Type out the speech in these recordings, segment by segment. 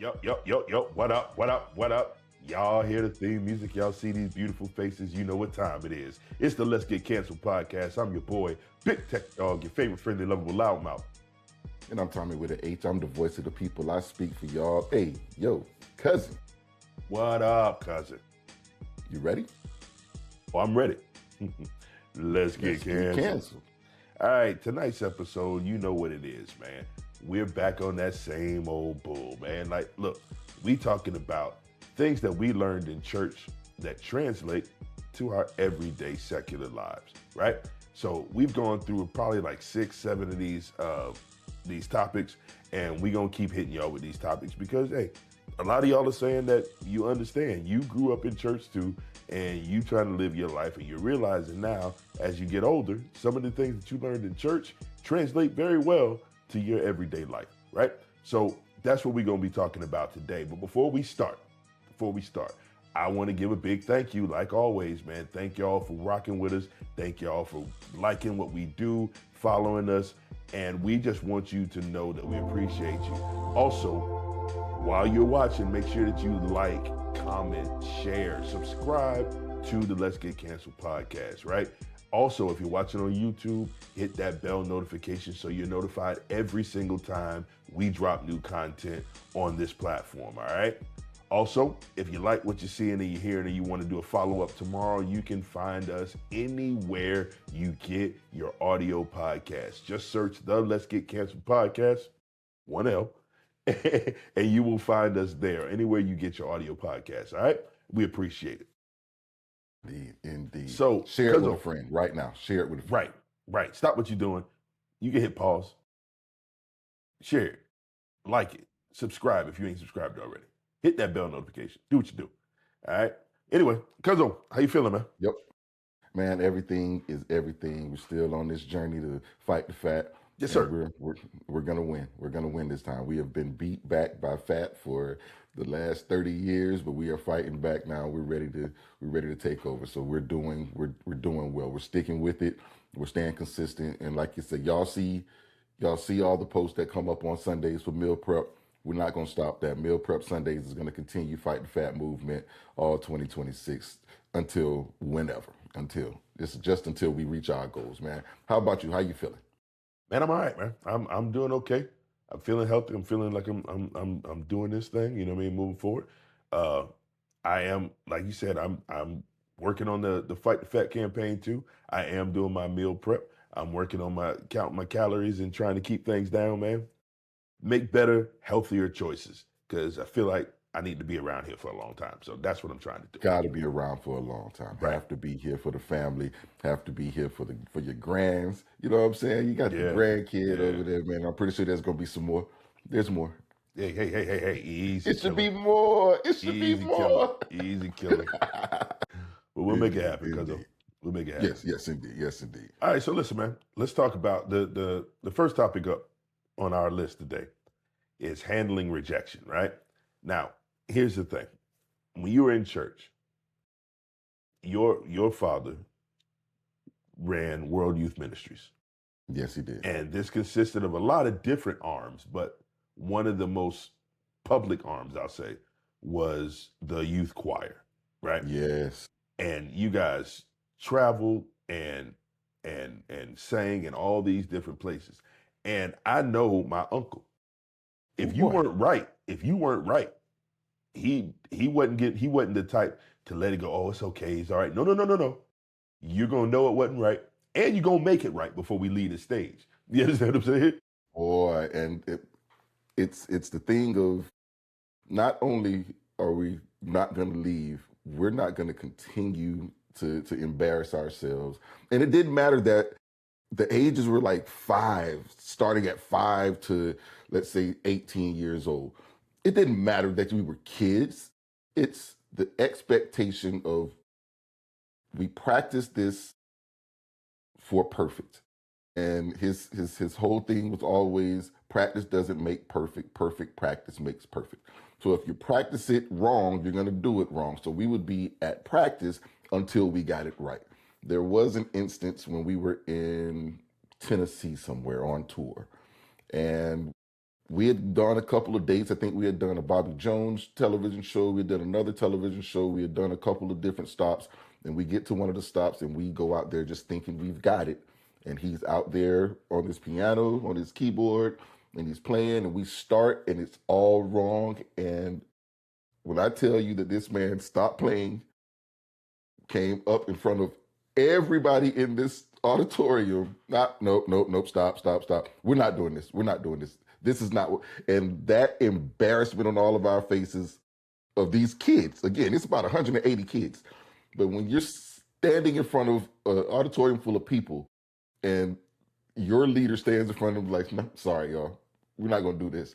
Yo. What up? Y'all hear the theme music. Y'all see these beautiful faces. You know what time it is. It's the Let's Get Canceled podcast. I'm your boy, Big Tech Dog, your favorite friendly, lovable loudmouth. And I'm Tommy with an H. I'm the voice of the people. I speak for y'all. Hey, yo, cousin. What up, cousin? You ready? Oh, I'm ready. Let's get canceled. All right, tonight's episode, you know what it is, man. We're back on that same old bull, man. Like, look, we talking about things that we learned in church that translate to our everyday secular lives, right? So we've gone through probably like 6-7 of these topics, and we gonna keep hitting y'all with these topics because, hey, a lot of y'all are saying that you understand. You grew up in church too, and you trying to live your life, and you're realizing now, as you get older, some of the things that you learned in church translate very well to your everyday life, right? So that's what we're gonna be talking about today. But before we start, I want to give a big thank you, like always, man. Thank y'all for rocking with us. Thank y'all for liking what we do, following us, and we just want you to know that we appreciate you. Also, while you're watching, make sure that you like, comment, share, subscribe to the Let's Get Canceled podcast, right? Also, if you're watching on YouTube, hit that bell notification so you're notified every single time we drop new content on this platform, all right? Also, if you like what you're seeing and you're hearing and you want to do a follow-up tomorrow, you can find us anywhere you get your audio podcast. Just search the Let's Get Canceled podcast, 1L, and you will find us there, anywhere you get your audio podcast, all right? We appreciate it. Indeed. So share it with a friend right now. Share it with a friend. Right. Stop what you're doing. You can hit pause. Share it. Like it. Subscribe if you ain't subscribed already. Hit that bell notification. Do what you do. All right? Anyway, Cuzzo, how you feeling, man? Yep. Man, everything is everything. We're still on this journey to fight the fat. Yes, sir. We're gonna win. We're gonna win this time. We have been beat back by fat for the last 30 years, but we are fighting back now. We're ready to take over. So we're doing well. We're sticking with it. We're staying consistent. And like you said, y'all see all the posts that come up on Sundays for meal prep. We're not gonna stop that. Meal prep Sundays is gonna continue fight the fat movement all 2026 until whenever. Until we reach our goals, man. How about you? How you feeling? Man, I'm all right, man. I'm doing okay. I'm feeling healthy. I'm feeling like I'm doing this thing. You know what I mean? Moving forward. I am, like you said, I'm working on the Fight the Fat campaign too. I am doing my meal prep. I'm working on counting my calories and trying to keep things down, man. Make better, healthier choices because I feel like I need to be around here for a long time. So that's what I'm trying to do. Got to be around for a long time. Right. Have to be here for the family. Have to be here for your grands. You know what I'm saying? You got the grandkid over there, man. I'm pretty sure there's gonna be some more. There's more. Hey, easy. It should be more. It should be more. Easy killer. But we'll make it happen, cuz we'll make it happen. Yes, indeed. All right, so listen, man. Let's talk about the first topic up on our list today is handling rejection, right? Now, here's the thing. When you were in church, your father ran World Youth Ministries. Yes, he did. And this consisted of a lot of different arms, but one of the most public arms, I'll say, was the youth choir, right? Yes. And you guys traveled and sang in all these different places. And I know my uncle. If you weren't right, he wasn't the type to let it go. Oh, it's okay. He's all right. No. You're gonna know it wasn't right, and you're gonna make it right before we leave the stage. You understand what I'm saying? Boy, and it's the thing of not only are we not gonna leave, we're not gonna continue to embarrass ourselves. And it didn't matter that the ages were like 5, starting at 5 to, let's say, 18 years old. It didn't matter that we were kids. It's the expectation of we practice this for perfect. And his whole thing was always practice doesn't make perfect. Perfect practice makes perfect. So if you practice it wrong, you're going to do it wrong. So we would be at practice until we got it right. There was an instance when we were in Tennessee somewhere on tour, and We had done a couple of dates. I think we had done a Bobby Jones television show. We had done another television show. We had done a couple of different stops. And we get to one of the stops and we go out there just thinking we've got it. And he's out there on his piano, on his keyboard, and he's playing. And we start and it's all wrong. And when I tell you that this man stopped playing, came up in front of everybody in this auditorium, nope, stop. We're not doing this. We're not doing this. This is not what, and that embarrassment on all of our faces of these kids. Again, it's about 180 kids. But when you're standing in front of an auditorium full of people and your leader stands in front of them like, no, sorry, y'all, we're not going to do this.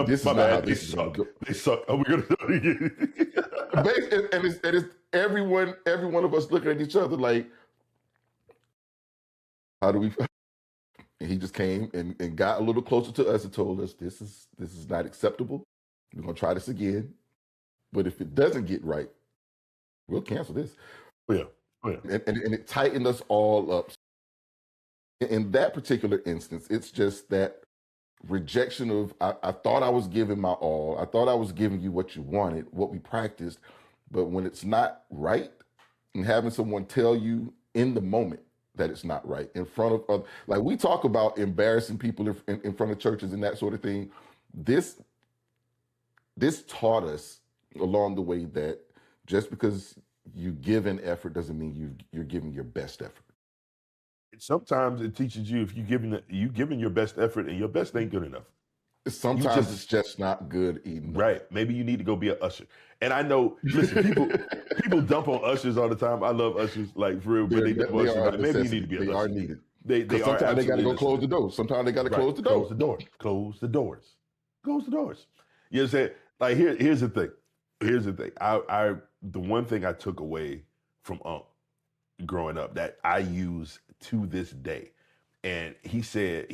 This is not how this is going to go. They suck. Are we going to do it again? And it's every one of us looking at each other like, how do we... And he just came and got a little closer to us and told us, this is not acceptable. We're going to try this again. But if it doesn't get right, we'll cancel this. Yeah. And it tightened us all up. In that particular instance, it's just that rejection of, I thought I was giving my all. I thought I was giving you what you wanted, what we practiced. But when it's not right, and having someone tell you in the moment that it's not right in front of, like we talk about embarrassing people in front of churches and that sort of thing. This taught us along the way that just because you give an effort doesn't mean you're giving your best effort. Sometimes it teaches you if you giving your best effort and your best ain't good enough. Sometimes it's just not good enough. Right. Maybe you need to go be an usher. And I know, listen, people dump on ushers all the time. I love ushers, like for real. But they dump ushers. Like, maybe you need to be an usher. They are needed. They are. Sometimes they got to go close the door. Sometimes they got to close the door. Close the door. Close the doors. Close the doors. You know what I'm saying? Like here's the thing. Here's the thing. The one thing I took away from growing up that I use to this day. And he said,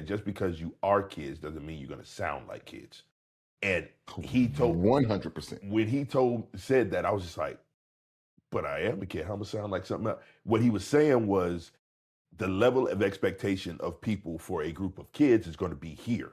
just because you are kids doesn't mean you're going to sound like kids. And he told 100%. When he said that, I was just like, but I am a kid. How am I sound like something else? What he was saying was the level of expectation of people for a group of kids is going to be here.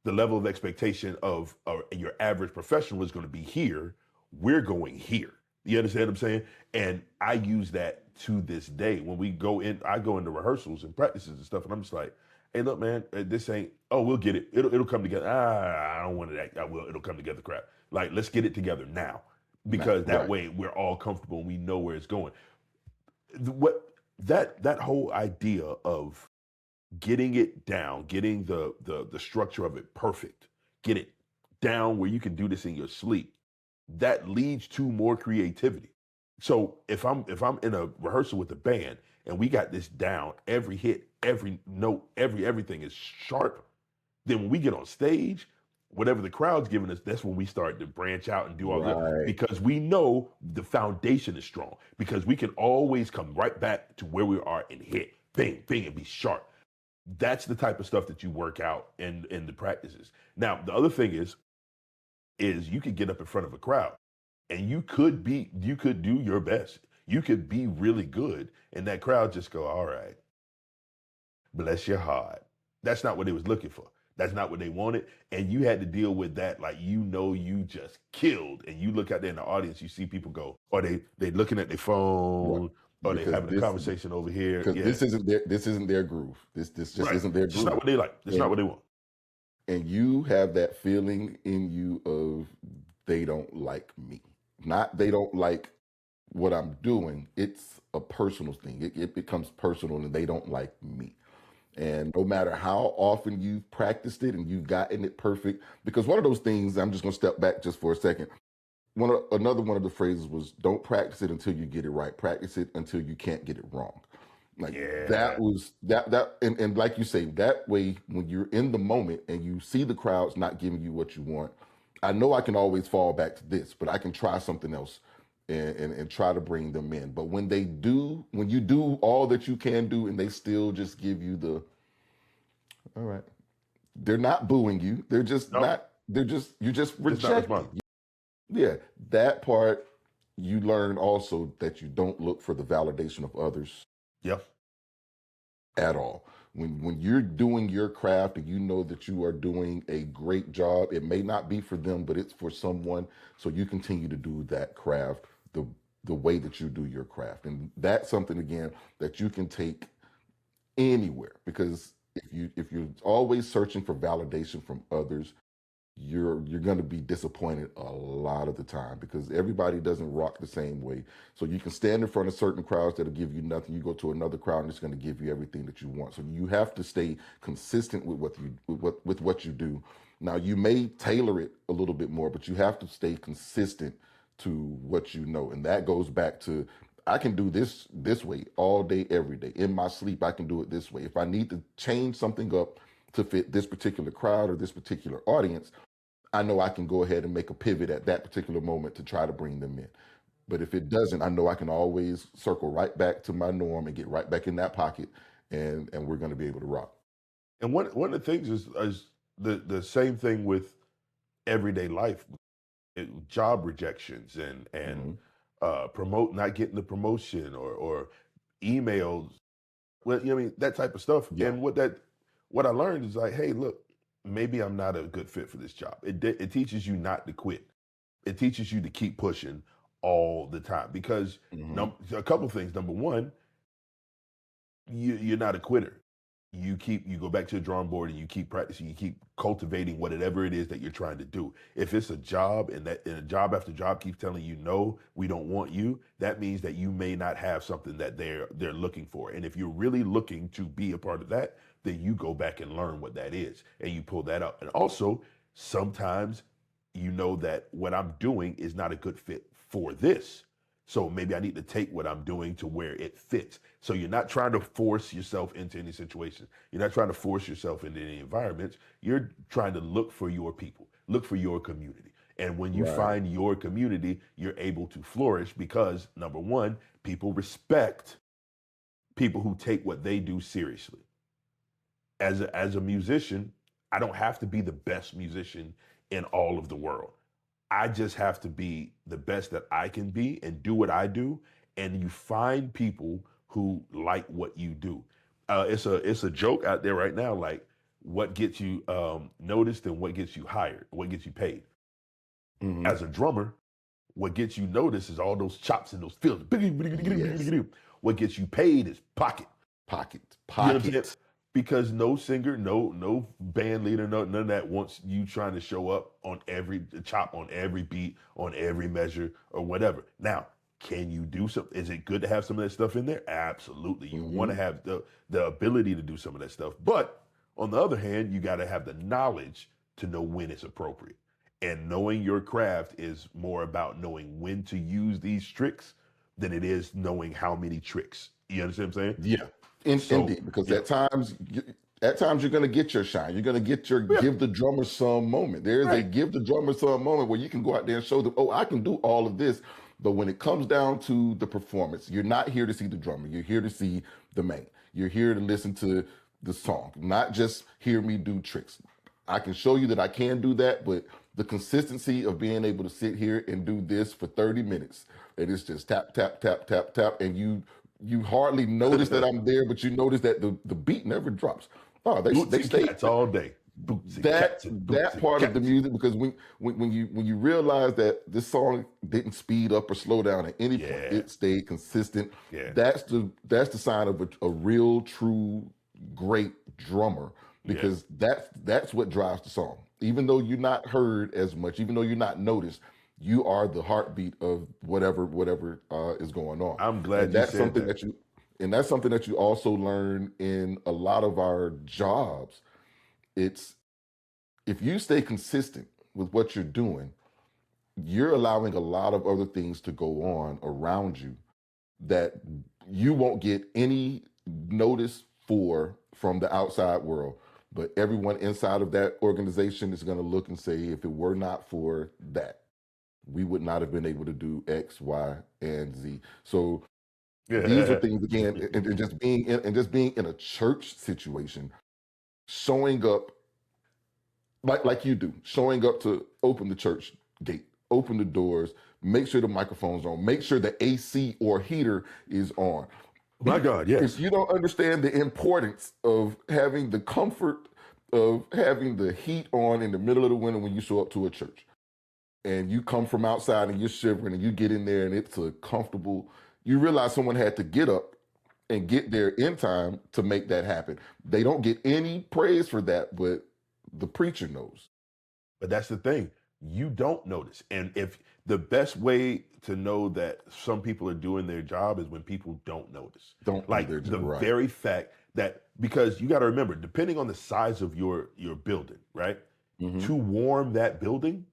The level of expectation of your average professional is going to be here. We're going here. You understand what I'm saying? And I use that to this day. When we go in, I go into rehearsals and practices and stuff, and I'm just like, hey, look, man, this ain't, we'll get it. It'll come together. I don't want it. It'll come together crap. Like, let's get it together now. Because that way we're all comfortable and we know where it's going. That whole idea of getting it down, getting the structure of it perfect, get it down where you can do this in your sleep, that leads to more creativity. So if I'm in a rehearsal with the band and we got this down, every hit, every note, everything is sharp, then when we get on stage, whatever the crowd's giving us, that's when we start to branch out and do all that, because we know the foundation is strong, because we can always come right back to where we are and hit, bing, bing, and be sharp. That's the type of stuff that you work out in the practices. Now, the other thing is you could get up in front of a crowd and you could do your best. You could be really good and that crowd just go, all right, bless your heart. That's not what they was looking for. That's not what they wanted. And you had to deal with that like you just killed. And you look out there in the audience, you see people go, or they looking at their phone, or they having a conversation over here. Because this isn't their groove. This just isn't their groove. It's not what they like. It's not what they want. And you have that feeling in you of they don't like me. Not they don't like what I'm doing. It's a personal thing. It becomes personal and they don't like me. And no matter how often you've practiced it and you've gotten it perfect, because one of those things, I'm just going to step back just for a second. Another one of the phrases was, don't practice it until you get it right. Practice it until you can't get it wrong. Like that was that and like you say, that way when you're in the moment and you see the crowds not giving you what you want, I know I can always fall back to this, but I can try something else and try to bring them in. But when you do all that you can do and they still just give you all right, they're not booing you. They're just you just reject it. Yeah, that part you learn also that you don't look for the validation of others. Yep. At all. When you're doing your craft and you know that you are doing a great job, it may not be for them, but it's for someone. So you continue to do that craft the the way that you do your craft. And that's something again that you can take anywhere, because if you're always searching for validation from others, you're going to be disappointed a lot of the time, because everybody doesn't rock the same way. So you can stand in front of certain crowds that'll give you nothing. You go to another crowd and it's going to give you everything that you want. So you have to stay consistent with what you do. Now you may tailor it a little bit more, but you have to stay consistent to what you know. And that goes back to, I can do this way all day, every day. In my sleep, I can do it this way. If I need to change something up to fit this particular crowd or this particular audience, I know I can go ahead and make a pivot at that particular moment to try to bring them in. But if it doesn't, I know I can always circle right back to my norm and get right back in that pocket, and we're going to be able to rock. And one of the things is the same thing with everyday life, job rejections and promote not getting the promotion or emails. Well, I mean, that type of stuff. Yeah. And what I learned is like, hey, look, maybe I'm not a good fit for this job. It teaches you not to quit. It teaches you to keep pushing all the time, because a couple things. Number one, you're not a quitter. You go back to the drawing board and you keep practicing, you keep cultivating whatever it is that you're trying to do. If it's a job and a job after job keeps telling you, no, we don't want you, that means that you may not have something that they're looking for. And if you're really looking to be a part of that, then you go back and learn what that is and you pull that up. And also, sometimes you know that what I'm doing is not a good fit for this. So maybe I need to take what I'm doing to where it fits. So you're not trying to force yourself into any situation. You're not trying to force yourself into any environments. You're trying to look for your people, look for your community. And when you find your community, you're able to flourish because, number one, people respect people who take what they do seriously. As a musician, I don't have to be the best musician in all of the world. I just have to be the best that I can be and do what I do. And you find people who like what you do. It's a joke out there right now, like what gets you noticed and what gets you hired, what gets you paid. As a drummer, what gets you noticed is all those chops and those fills. Yes. What gets you paid is pocket. You know, because no singer, no band leader, none of that wants you trying to show up on every chop, on every beat, on every measure, or whatever. Now, can you do something? Is it good to have some of that stuff in there? Absolutely. You want to have the ability to do some of that stuff. But on the other hand, you got to have the knowledge to know when it's appropriate. And knowing your craft is more about knowing when to use these tricks than it is knowing how many tricks. You understand what I'm saying? Yeah. Indeed, because at times you're going to get your shine. You're going to get your give the drummer some moment. There is a give the drummer some moment where you can go out there and show them, oh, I can do all of this. But when it comes down to the performance, you're not here to see the drummer. You're here to see the man. You're here to listen to the song, not just hear me do tricks. I can show you that I can do that, but the consistency of being able to sit here and do this for 30 minutes, and it's just tap, tap, tap, tap, tap, and you hardly notice that I'm there, but you notice that the beat never drops. Oh, they stay all day. That part of the music, because when you realize that this song didn't speed up or slow down at any point, it stayed consistent. That's the sign of a real, true, great drummer, because that's what drives the song. Even though you're not heard as much, even though you're not noticed, you are the heartbeat of whatever is going on. I'm glad that's something that you, and that's something that you also learn in a lot of our jobs. It's, if you stay consistent with what you're doing, you're allowing a lot of other things to go on around you that you won't get any notice for from the outside world. But everyone inside of that organization is going to look and say, if it were not for that, we would not have been able to do X, Y, and Z. So these are things, again, and just being in a church situation, showing up like you do, showing up to open the church gate, open the doors, make sure the microphone's on, make sure the AC or heater is on. My God, If yes. you don't understand the importance of having the comfort of having the heat on in the middle of the winter when you show up to a church, and you come from outside and you're shivering and you get in there and it's a comfortable, you realize someone had to get up and get there in time to make that happen. They don't get any praise for that, but the preacher knows. But that's the thing. You don't notice. And if the best way to know that some people are doing their job is when people don't notice. Don't do Like their the job right. very fact that, because you got to remember, depending on the size of your building, right? To warm that building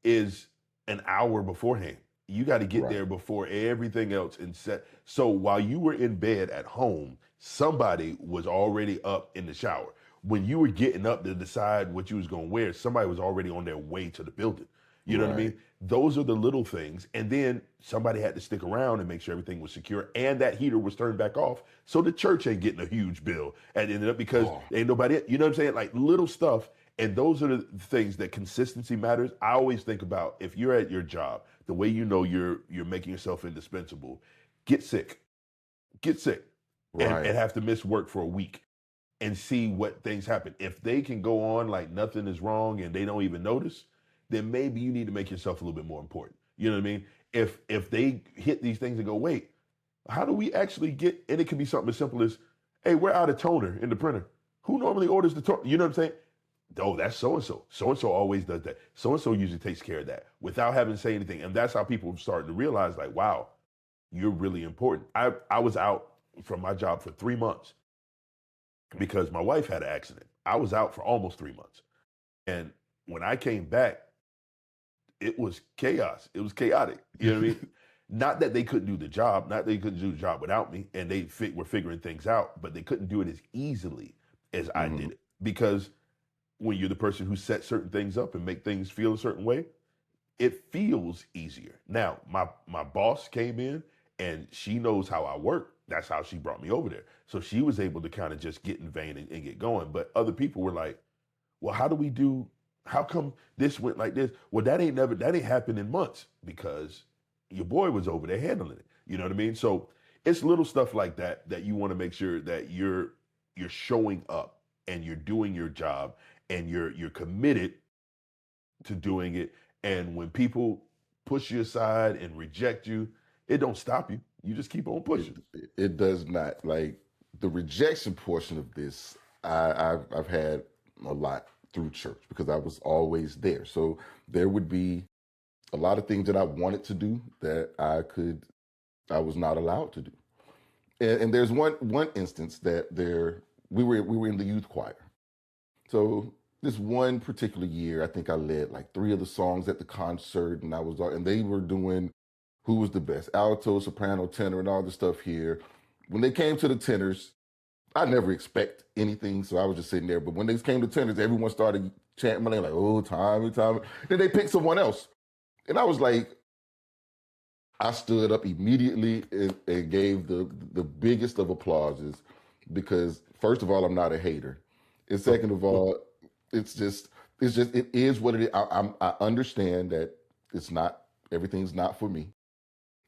is an hour beforehand. You got to get Right. there before everything else and set. So while you were in bed at home, somebody was already up in the shower. When you were getting up to decide what you was going to wear, somebody was already on their way to the building. You know what I Right. mean? Those are the little things. And then somebody had to stick around and make sure everything was secure and that heater was turned back off. So the church ain't getting a huge bill and ended up because ain't nobody, you know what I'm saying? Like little stuff. And those are the things that consistency matters. I always think about, if you're at your job, the way you know you're making yourself indispensable, get sick, Right. and have to miss work for a week and see what things happen. If they can go on like nothing is wrong and they don't even notice, then maybe you need to make yourself a little bit more important. You know what I mean? If they hit these things and go, wait, how do we actually get, and it can be something as simple as, hey, we're out of toner in the printer. Who normally orders the toner? You know what I'm saying? Oh, that's so-and-so. So-and-so always does that. So-and-so usually takes care of that without having to say anything. And that's how people start to realize, like, wow, you're really important. I was out from my job for 3 months because my wife had an accident. I was out for almost 3 months. And when I came back, it was chaos. It was chaotic. You know what I mean? Not that they couldn't do the job, not that they couldn't do the job without me, and they were figuring things out, but they couldn't do it as easily as I did it. Because when you're the person who sets certain things up and make things feel a certain way, it feels easier. Now, my boss came in and she knows how I work. That's how she brought me over there. So she was able to kind of just get in vein and get going. But other people were like, well, how come this went like this? Well, that ain't happened in months because your boy was over there handling it. You know what I mean? So it's little stuff like that that you want to make sure that you're showing up and you're doing your job and you're committed to doing it. And when people push you aside and reject you, it don't stop you. You just keep on pushing. It does not. Like the rejection portion of this, I've had a lot through church because I was always there. So there would be a lot of things that I wanted to do that I was not allowed to do. And there's one instance that we were in the youth choir. So this one particular year, I think I led like 3 of the songs at the concert, and they were doing who was the best, alto, soprano, tenor, and all the stuff here. When they came to the tenors, I never expect anything, so I was just sitting there. But when they came to tenors, everyone started chanting my name, like, oh, Tommy, Tommy. Then they picked someone else. And I was like, I stood up immediately and gave the biggest of applauses because, first of all, I'm not a hater. And second of all, it is what it is. I understand that everything's not for me.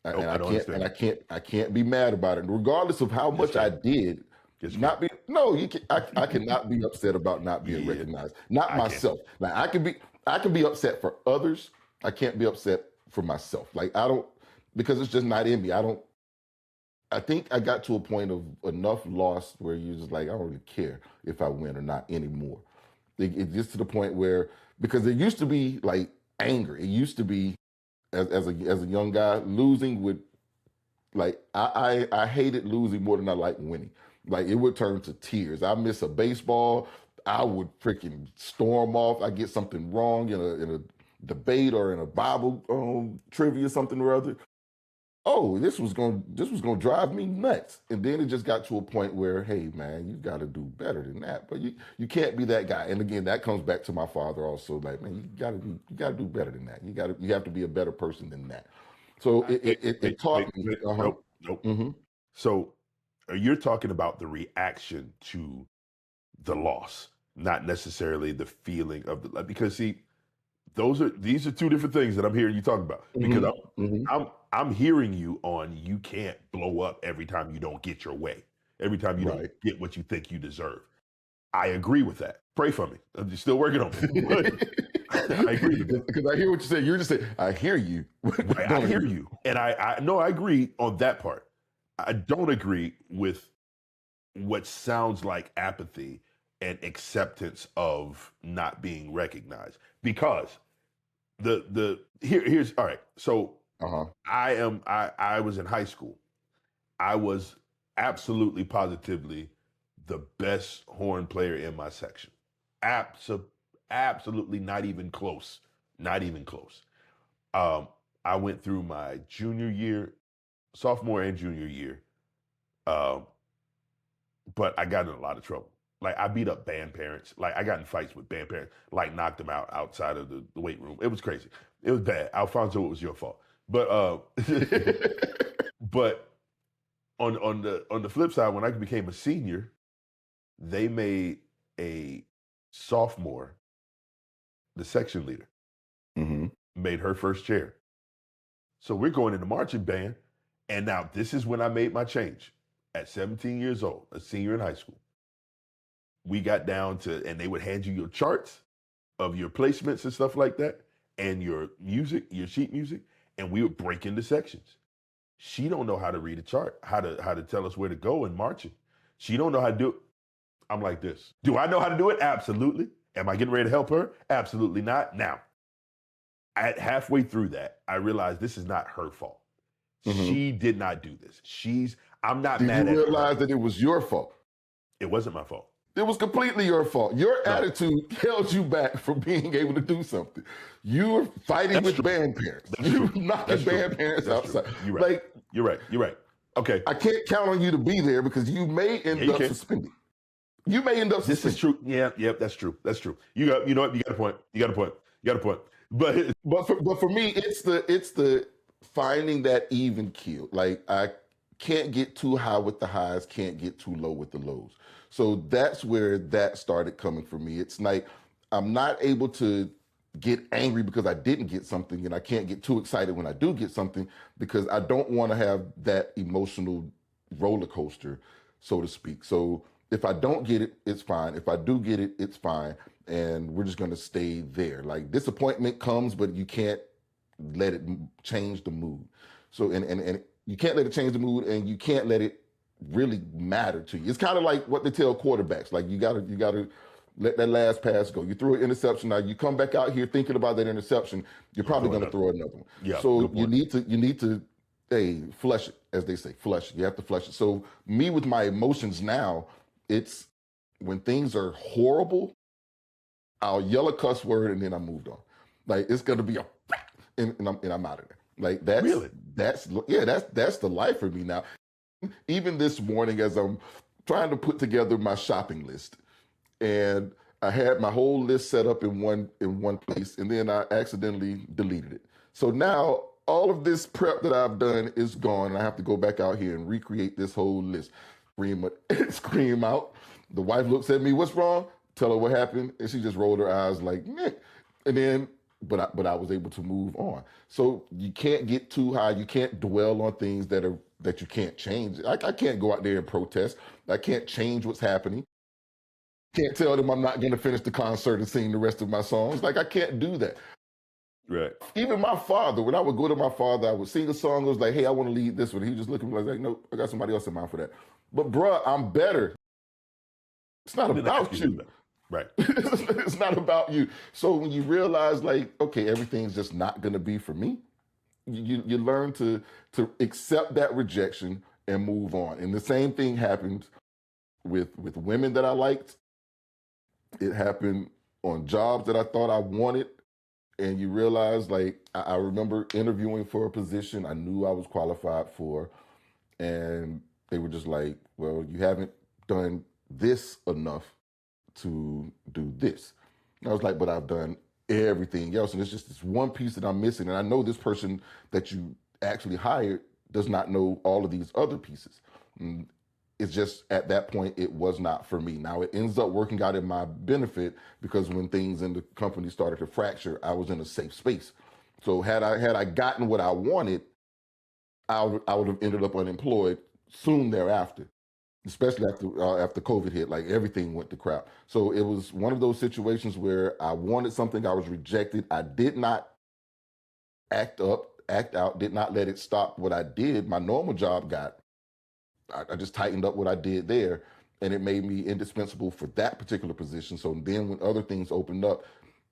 I can't be mad about it, regardless of how much I did. I cannot be upset about not being recognized. Not myself. Like I can be upset for others. I can't be upset for myself. Like because it's just not in me. I think I got to a point of enough loss where you're just like, I don't really care if I win or not anymore. It gets to the point where, because it used to be like anger. It used to be as a young guy, losing would, like, I hated losing more than I liked winning. Like, it would turn to tears. I miss a baseball, I would freaking storm off. I get something wrong in a debate or in a Bible trivia, something or other. Oh, this was gonna drive me nuts. And then it just got to a point where, hey man, you got to do better than that. But you can't be that guy. And again, that comes back to my father also. Like, man, you gotta do better than that. You have to be a better person than that. So it taught me. Nope. Mm-hmm. So you're talking about the reaction to the loss, not necessarily the feeling of because see, these are 2 different things that I'm hearing you talk about. Because Mm-hmm. I'm hearing you on you can't blow up every time you don't get your way, every time you don't Right. get what you think you deserve. I agree with that. Pray for me. I'm still working on it, but I agree with that. Because I hear what you say. You're just saying, I hear you. Right, I hear you, and I no, I agree on that part. I don't agree with what sounds like apathy and acceptance of not being recognized because here's all right. So Uh-huh. I was in high school. I was absolutely positively the best horn player in my section. Absolutely not even close. Not even close. Um, I went through my junior year, sophomore and junior year, um, but I got in a lot of trouble. Like I beat up band parents. Like I got in fights with band parents. Like knocked them out outside of the weight room. It was crazy. It was bad. Alfonso, it was your fault. But but on the flip side, when I became a senior, they made a sophomore the section leader. Mm-hmm. Made her first chair. So we're going in the marching band, and now this is when I made my change. At 17 years old, a senior in high school, we got down to, and they would hand you your charts of your placements and stuff like that, and your music, your sheet music, and we would break into sections. She don't know how to read a chart, how to tell us where to go in marching. She don't know how to do it. I'm like this. Do I know how to do it? Absolutely. Am I getting ready to help her? Absolutely not. Now, at halfway through that, I realized this is not her fault. Mm-hmm. She did not do this. I'm not Did mad at her. Did you realize that it was your fault? It wasn't my fault. It was completely your fault. Your attitude held you back from being able to do something. You were fighting with band parents. You were knocking band parents outside. You're right. Like, you're right. Okay. I can't count on you to be there because you may end up suspended. You may end up suspended. This is true. Yeah, that's true. You know what? You got a point. But for me, it's the finding that even keel. Like I can't get too high with the highs, can't get too low with the lows. So that's where that started coming for me. It's like I'm not able to get angry because I didn't get something, and I can't get too excited when I do get something because I don't want to have that emotional roller coaster, so to speak. So if I don't get it, it's fine. If I do get it, it's fine. And we're just going to stay there. Like disappointment comes, but you can't let it change the mood. So, and you can't let it change the mood, and you can't let it really matter to you. It's kind of like what they tell quarterbacks. Like you gotta let that last pass go. You threw an interception. Now you come back out here thinking about that interception. You're probably going to throw another one. Yeah. So you need to, hey, flush it, as they say, flush it. You have to flush it. So me with my emotions now, it's when things are horrible, I'll yell a cuss word and then I moved on. Like it's going to be and I'm out of there. Like that's the life for me now. Even this morning, as I'm trying to put together my shopping list, and I had my whole list set up in one place, and then I accidentally deleted it. So now all of this prep that I've done is gone, and I have to go back out here and recreate this whole list. Scream out. The wife looks at me, "What's wrong?" Tell her what happened, and she just rolled her eyes like, "Meh." And then, but I was able to move on. So you can't get too high. You can't dwell on things that you can't change. I can't go out there and protest. I can't change what's happening. Can't tell them I'm not going to finish the concert and sing the rest of my songs. Like I can't do that. Right. Even my father, when I would go to my father, I would sing a song. It was like, "Hey, I want to lead this one." He just looked at me like, "No, I got somebody else in mind for that." But bruh, I'm better. It's not about you. Right. It's not about you. So when you realize like, okay, everything's just not going to be for me, you learn to accept that rejection and move on. And the same thing happened with women that I liked. It happened on jobs that I thought I wanted. And you realize, like, I remember interviewing for a position I knew I was qualified for. And they were just like, "Well, you haven't done this enough to do this." And I was like, "But I've done everything else. And it's just this one piece that I'm missing. And I know this person that you actually hired does not know all of these other pieces." And it's just at that point, it was not for me. Now it ends up working out in my benefit because when things in the company started to fracture, I was in a safe space. So had I gotten what I wanted, I would have ended up unemployed soon thereafter, especially after COVID hit. Like everything went to crap. So it was one of those situations where I wanted something, I was rejected. I did not act out, did not let it stop what I did. My normal job I just tightened up what I did there, and it made me indispensable for that particular position. So then when other things opened up,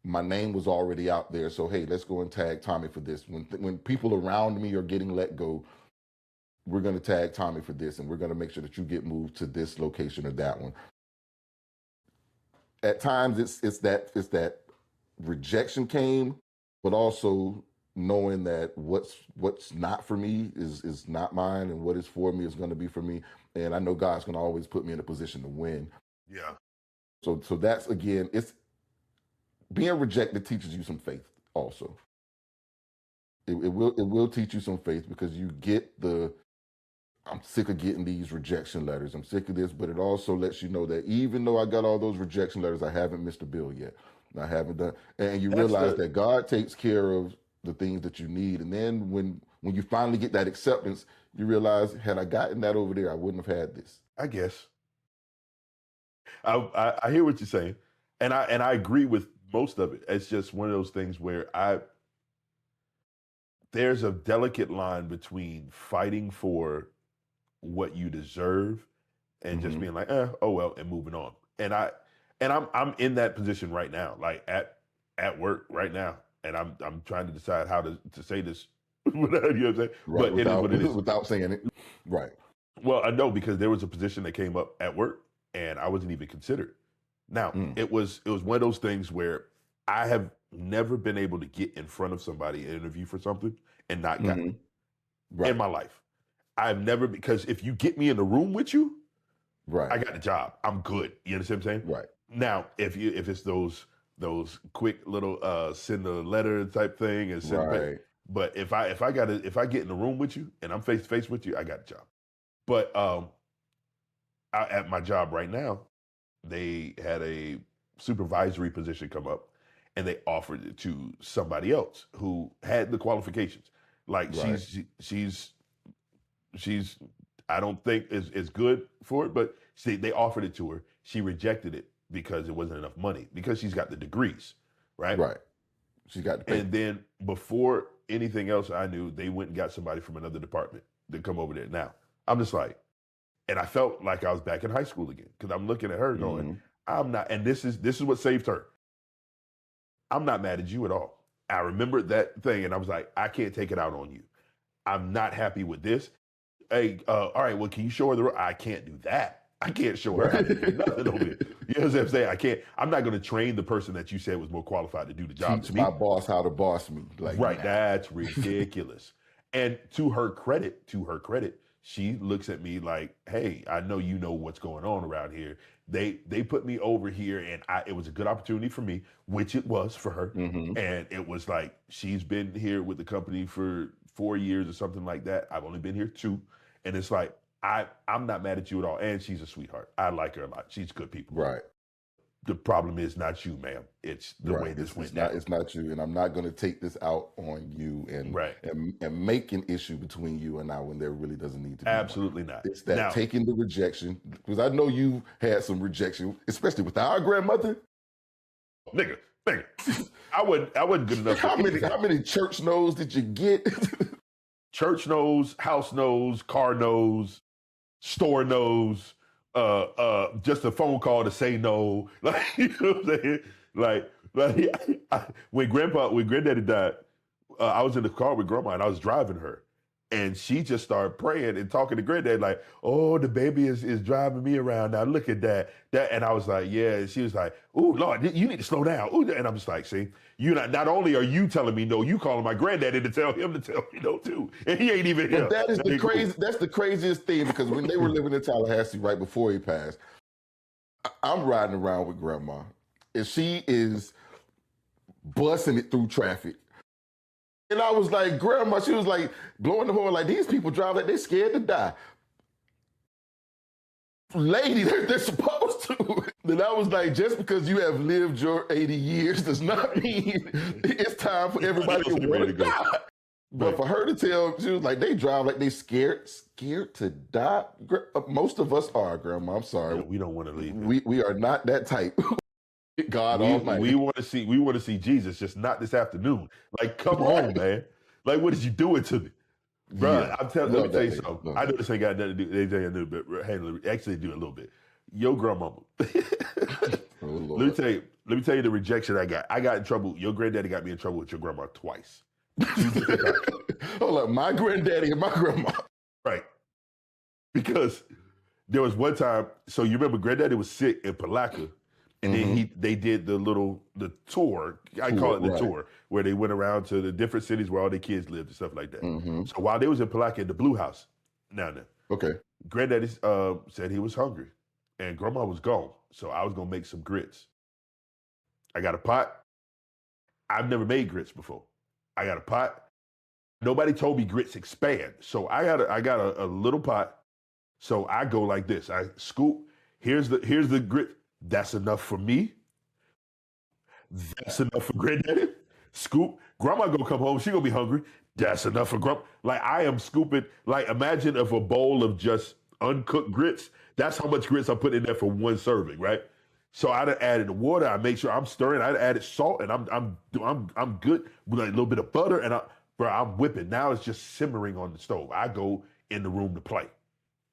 my name was already out there. So, hey, let's go and tag Tommy for this. When people around me are getting let go, we're going to tag Tommy for this, and we're going to make sure that you get moved to this location or that one. At times, it's that rejection came, but also knowing that what's not for me is not mine, and what is for me is going to be for me. And I know God's going to always put me in a position to win. Yeah. So that's, again, it's being rejected teaches you some faith also. It will teach you some faith, because you get I'm sick of getting these rejection letters. I'm sick of this, but it also lets you know that even though I got all those rejection letters, I haven't missed a bill yet. I haven't done, and you realize that God takes care of the things that you need. And then when you finally get that acceptance, you realize, had I gotten that over there, I wouldn't have had this. I guess. I hear what you're saying, and I agree with most of it. It's just one of those things where there's a delicate line between fighting for what you deserve and just being like, oh well, and moving on. And I'm in that position right now, like at work right now, and I'm trying to decide how to say this without, you know what I'm saying? Right, but without saying it. Right. Well, I know, because there was a position that came up at work and I wasn't even considered. Now, it was one of those things where I have never been able to get in front of somebody and interview for something and not gotten in my life. I've never, because if you get me in the room with you, right, I got the job. I'm good. You understand what I'm saying? Right. Now, if it's those quick little send a letter type thing and send right. But if I get in the room with you and I'm face to face with you, I got the job. But at my job right now, they had a supervisory position come up, and they offered it to somebody else who had the qualifications. Like she's I don't think is good for it, but they offered it to her. She rejected it because it wasn't enough money, because she's got the degrees, right? Right. She got the paper. And then before anything else I knew, they went and got somebody from another department to come over there. Now, I'm just like, and I felt like I was back in high school again, because I'm looking at her going, I'm not, and this is what saved her. I'm not mad at you at all. I remembered that thing, and I was like, I can't take it out on you. I'm not happy with this. Hey, all right, well, can you show her the road? I can't do that. I can't show her how to do nothing over it. You know what I'm saying? I can't. I'm not going to train the person that you said was more qualified to do the job. Teach my boss how to boss me. Like, right, that's ridiculous. And to her credit, she looks at me like, hey, I know you know what's going on around here. They put me over here, and it was a good opportunity for me, which it was for her. And it was like, she's been here with the company for 4 years or something like that. I've only been here 2. And it's like, I'm not mad at you at all. And she's a sweetheart. I like her a lot. She's good people. Right. The problem is not you, ma'am. It's the way this went down. It's not you, and I'm not going to take this out on you and make an issue between you and I when there really doesn't need to be. Absolutely not. It's that taking the rejection, because I know you had some rejection, especially with our grandmother. Nigga. I wasn't good enough. How many church no's did you get? Church no's, house no's, car no's, store no's. Just a phone call to say no. Like, you know what I'm saying? Like when granddaddy died, I was in the car with grandma and I was driving her, and she just started praying and talking to granddad like, oh, the baby is driving me around now. Look at that. And I was like, yeah. And she was like, oh Lord, you need to slow down. Ooh. And I'm just like, see, you not only are you telling me no, you calling my granddaddy to tell him to tell me no too. And he ain't even here. That is that's the craziest thing, because when they were living in Tallahassee right before he passed, I'm riding around with grandma, and she is busting it through traffic. And I was like, grandma, she was like blowing the horn like, these people drive like they're scared to die. Lady, they're supposed to. And I was like, just because you have lived your 80 years does not mean it's time for everybody to want to die. But for her to tell, she was like, they drive like they scared to die. Most of us are, Grandma. I'm sorry. Yeah, we don't want to leave. We are not that type. God Almighty. We want to see Jesus, just not this afternoon. Like, come on, man. Like, what did you do it to me? Bro, Yeah, let me tell you something. I know this ain't got nothing to do. Anything to do, but actually do a little bit. Your grandmama. Oh, Lord. Let me tell you the rejection I got. I got in trouble. Your granddaddy got me in trouble with your grandma twice. Hold up, my granddaddy and my grandma. Right. Because there was one time, so you remember granddaddy was sick in Palaca, and then they did the tour. I call it the tour, where they went around to the different cities where all the kids lived and stuff like that. So while they was in Palaca at the Blue House, okay, granddaddy said he was hungry, and grandma was gone. So I was gonna make some grits. I got a pot. I've never made grits before. I got a pot. Nobody told me grits expand. So I got a little pot. So I go like this. I scoop. Here's the grit. That's enough for me. That's enough for granddaddy. Scoop. Grandma gonna come home. She gonna be hungry. That's enough for grandma. Like, I am scooping. Like, imagine if a bowl of just uncooked grits. That's how much grits I put in there for one serving, right? So I done added the water. I make sure I'm stirring. I added salt, and I'm good with like a little bit of butter, and I'm whipping. Now it's just simmering on the stove. I go in the room to play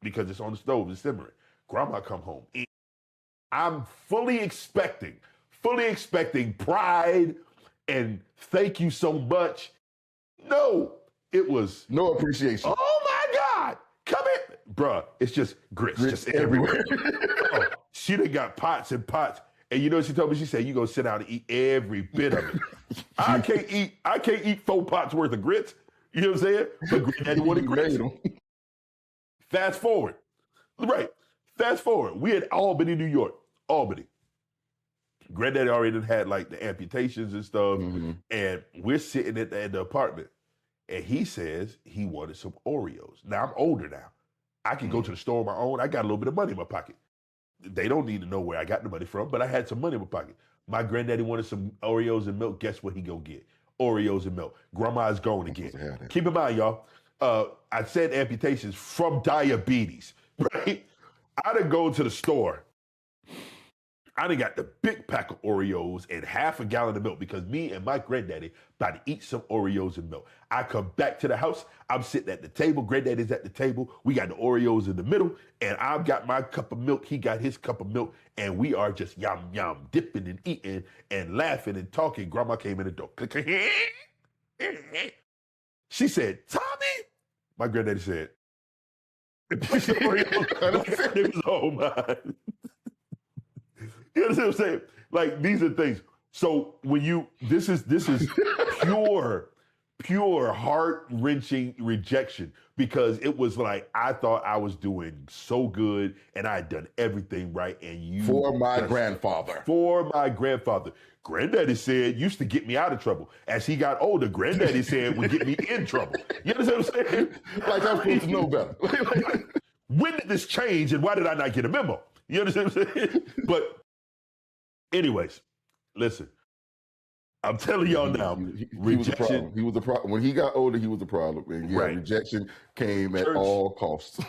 because it's on the stove. It's simmering. Grandma come home. I'm fully expecting pride and thank you so much. No, it was no appreciation. Oh my God, come in, bruh. It's just grits just everywhere. Oh, she done got pots and pots, and you know what she told me? She said, "You gonna sit down and eat every bit of it." I can't eat 4 pots worth of grits. You know what I'm saying? But granddaddy wanted grits. Fast forward, right? Fast forward. We at Albany, New York. Albany. Granddaddy already had like the amputations and stuff, and we're sitting at the apartment, and he says he wanted some Oreos. Now I'm older now. I can go to the store on my own. I got a little bit of money in my pocket. They don't need to know where I got the money from, but I had some money in my pocket. My granddaddy wanted some Oreos and milk. Guess what he go get? Oreos and milk. Grandma's going again. Keep in mind, y'all, I said amputations from diabetes, right? I done go to the store. I done got the big pack of Oreos and half a gallon of milk because me and my granddaddy about to eat some Oreos and milk. I come back to the house. I'm sitting at the table. Granddaddy's at the table. We got the Oreos in the middle, and I've got my cup of milk. He got his cup of milk, and we are just yum, yum, dipping and eating and laughing and talking. Grandma came in the door. She said, "Tommy." My granddaddy said, "It was all mine." You understand what I'm saying? Like, these are things. So when this is pure heart-wrenching rejection, because it was like, I thought I was doing so good and I had done everything right, and for my grandfather. Granddaddy said used to get me out of trouble. As he got older, Granddaddy said would get me in trouble. You understand what I'm saying? Like, I'm supposed to know better. When did this change, and why did I not get a memo? You understand what I'm saying? But anyways, listen, I'm telling y'all now, rejection. He was a problem. When he got older, he was a problem. And yeah, right. Rejection came at all costs.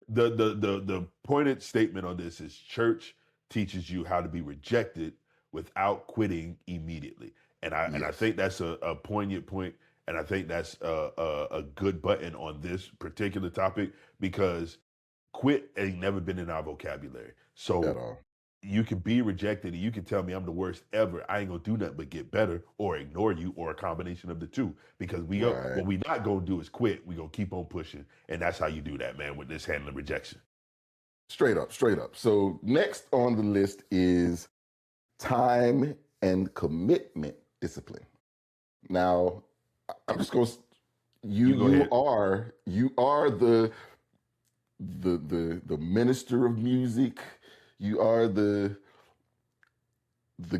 The pointed statement on this is church teaches you how to be rejected without quitting immediately. And I think that's a poignant point, and I think that's a good button on this particular topic, because quit ain't never been in our vocabulary. So you can be rejected and you can tell me I'm the worst ever. I ain't gonna do nothing but get better or ignore you, or a combination of the two. Because what we not gonna do is quit. We gonna keep on pushing. And that's how you do that, man, with this handling rejection. Straight up. So next on the list is time and commitment discipline. Now, I'm just gonna you are the minister of music. You are the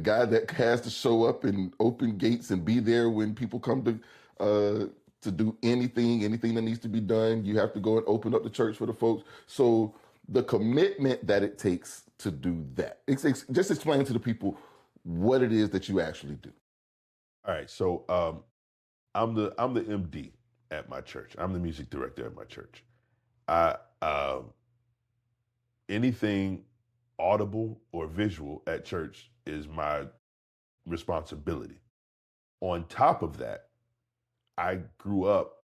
guy that has to show up and open gates and be there when people come to do anything that needs to be done. You have to go and open up the church for the folks. So the commitment that it takes to do that. Just explain to the people what it is that you actually do. All right. So I'm the MD. at my church. I'm the music director at my church. I Anything audible or visual at church is my responsibility. On top of that, I grew up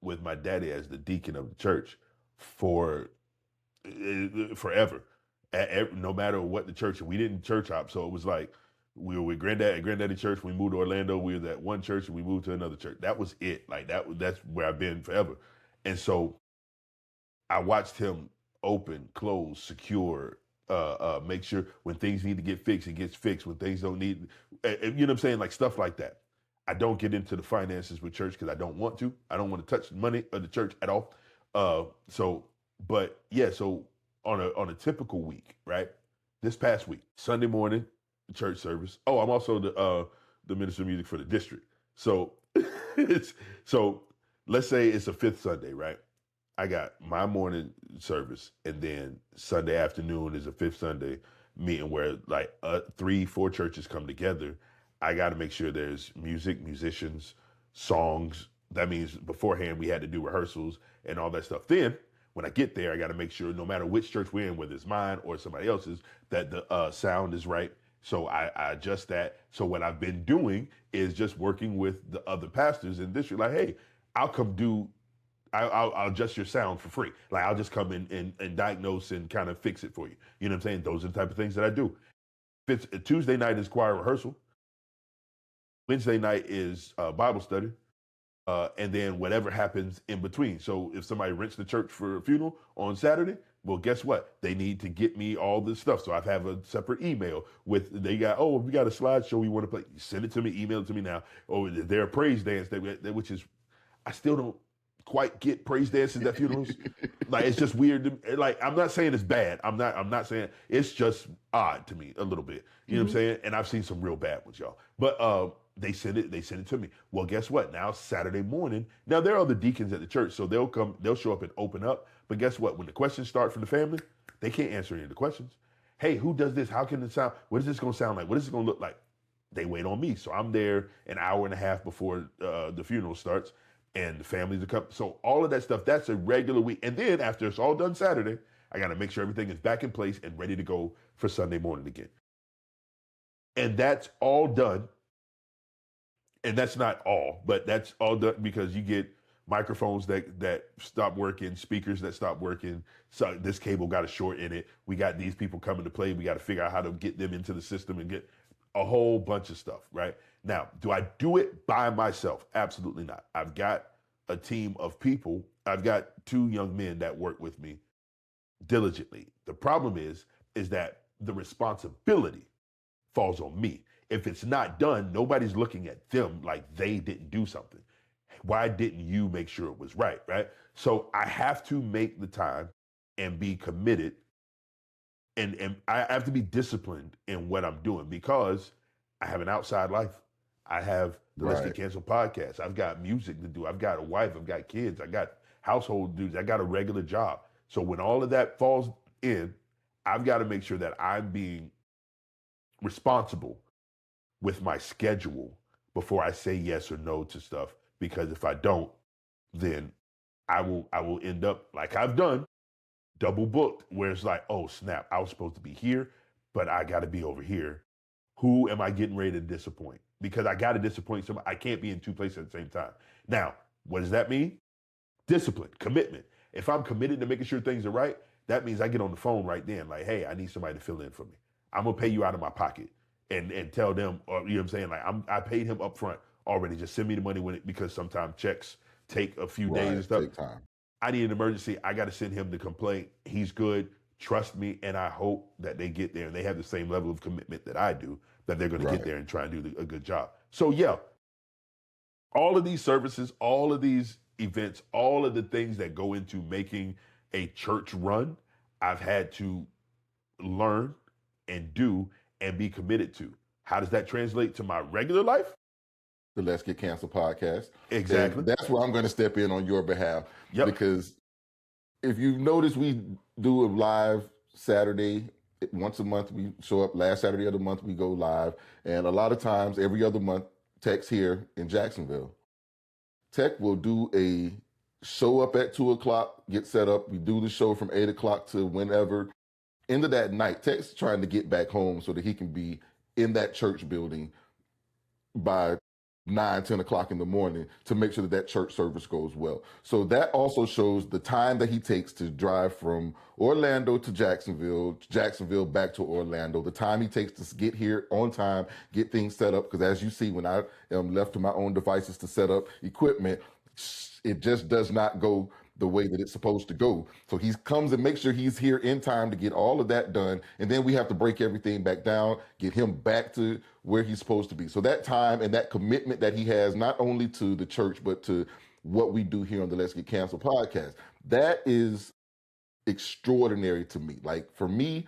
with my daddy as the deacon of the church for forever. No matter what the church, we didn't church hop, so it was like we were with granddad at granddaddy church. We moved to Orlando. We were at one church, and we moved to another church. That was it. Like that's where I've been forever. And so I watched him open, close, secure, make sure when things need to get fixed, it gets fixed. When things don't need, you know what I'm saying? Like stuff like that. I don't get into the finances with church because I don't want to. I don't want to touch the money of the church at all. But yeah, so on a typical week, right? This past week, Sunday morning, church service. Oh, I'm also the minister of music for the district. So so let's say it's a fifth Sunday, right? I got my morning service, and then Sunday afternoon is a fifth Sunday meeting where like 3-4 churches come together. I got to make sure there's music, musicians, songs. That means beforehand we had to do rehearsals and all that stuff. Then when I get there, I got to make sure no matter which church we're in, whether it's mine or somebody else's, that the sound is right. So I adjust that. So what I've been doing is just working with the other pastors in district. Like, hey, I'll come do. I'll adjust your sound for free. Like I'll just come in and diagnose and kind of fix it for you. You know what I'm saying? Those are the type of things that I do. If it's Tuesday night is choir rehearsal. Wednesday night is Bible study. And then whatever happens in between. So if somebody rents the church for a funeral on Saturday, well, guess what? They need to get me all this stuff. So I have a separate email with, we got a slideshow we want to play. Send it to me, email it to me now. Or their praise dance, which is, I still don't quite get praise dances at funerals. Like it's just weird. Like I'm not saying it's bad. I'm not saying it's just odd to me a little bit. You know what I'm saying? And I've seen some real bad ones, y'all. But they send it to me. Well, guess what? Now Saturday morning. Now there are the deacons at the church, so they'll show up and open up. But guess what? When the questions start from the family, they can't answer any of the questions. Hey, who does this? How can it sound? What is this going to sound like? What is this going to look like? They wait on me, so I'm there an hour and a half before the funeral starts. And the families are coming. So all of that stuff, that's a regular week. And then after it's all done Saturday, I got to make sure everything is back in place and ready to go for Sunday morning again. And that's all done. And that's not all, but that's all done because you get microphones that stop working, speakers that stop working. So this cable got a short in it. We got these people coming to play. We got to figure out how to get them into the system and get a whole bunch of stuff, right? Now, do I do it by myself? Absolutely not. I've got a team of people. I've got 2 young men that work with me diligently. The problem is that the responsibility falls on me. If it's not done, nobody's looking at them like they didn't do something. Why didn't you make sure it was right, right? So I have to make the time and be committed, and I have to be disciplined in what I'm doing because I have an outside life. I have the Let's Get Canceled podcast. I've got music to do. I've got a wife. I've got kids. I got household duties. I got a regular job. So when all of that falls in, I've got to make sure that I'm being responsible with my schedule before I say yes or no to stuff. Because if I don't, then I will end up like I've done, double booked, where it's like, oh snap, I was supposed to be here, but I got to be over here. Who am I getting ready to disappoint? Because I got to disappoint somebody. I can't be in 2 places at the same time. Now, what does that mean? Discipline, commitment. If I'm committed to making sure things are right, that means I get on the phone right then, like, hey, I need somebody to fill in for me. I'm gonna pay you out of my pocket and tell them, or you know what I'm saying? Like I paid him up front already. Just send me the money because sometimes checks take a few days and stuff. Take time. I need an emergency. I got to send him the complaint. He's good. Trust me, and I hope that they get there and they have the same level of commitment that I do, that they're going to get there and try and do a good job. So yeah, all of these services, all of these events, all of the things that go into making a church run, I've had to learn and do and be committed to. How does that translate to my regular life? The Let's Get Canceled podcast. Exactly. And that's where I'm going to step in on your behalf. Yep. Because if you've noticed, we do a live Saturday. Once a month, we show up. Last Saturday of the month, we go live. And a lot of times, every other month, Tech's here in Jacksonville. Tech will do a show up at 2 o'clock, get set up. We do the show from 8 o'clock to whenever. End of that night, Tech's trying to get back home so that he can be in that church building by 9, 10 o'clock in the morning to make sure that that church service goes well. So that also shows the time that he takes to drive from Orlando to Jacksonville back to Orlando, the time he takes to get here on time, get things set up. Because as you see, when I am left to my own devices to set up equipment, it just does not go the way that it's supposed to go. So he comes and makes sure he's here in time to get all of that done. And then we have to break everything back down, get him back to where he's supposed to be. So that time and that commitment that he has, not only to the church, but to what we do here on the Let's Get Canceled podcast, that is extraordinary to me. Like for me,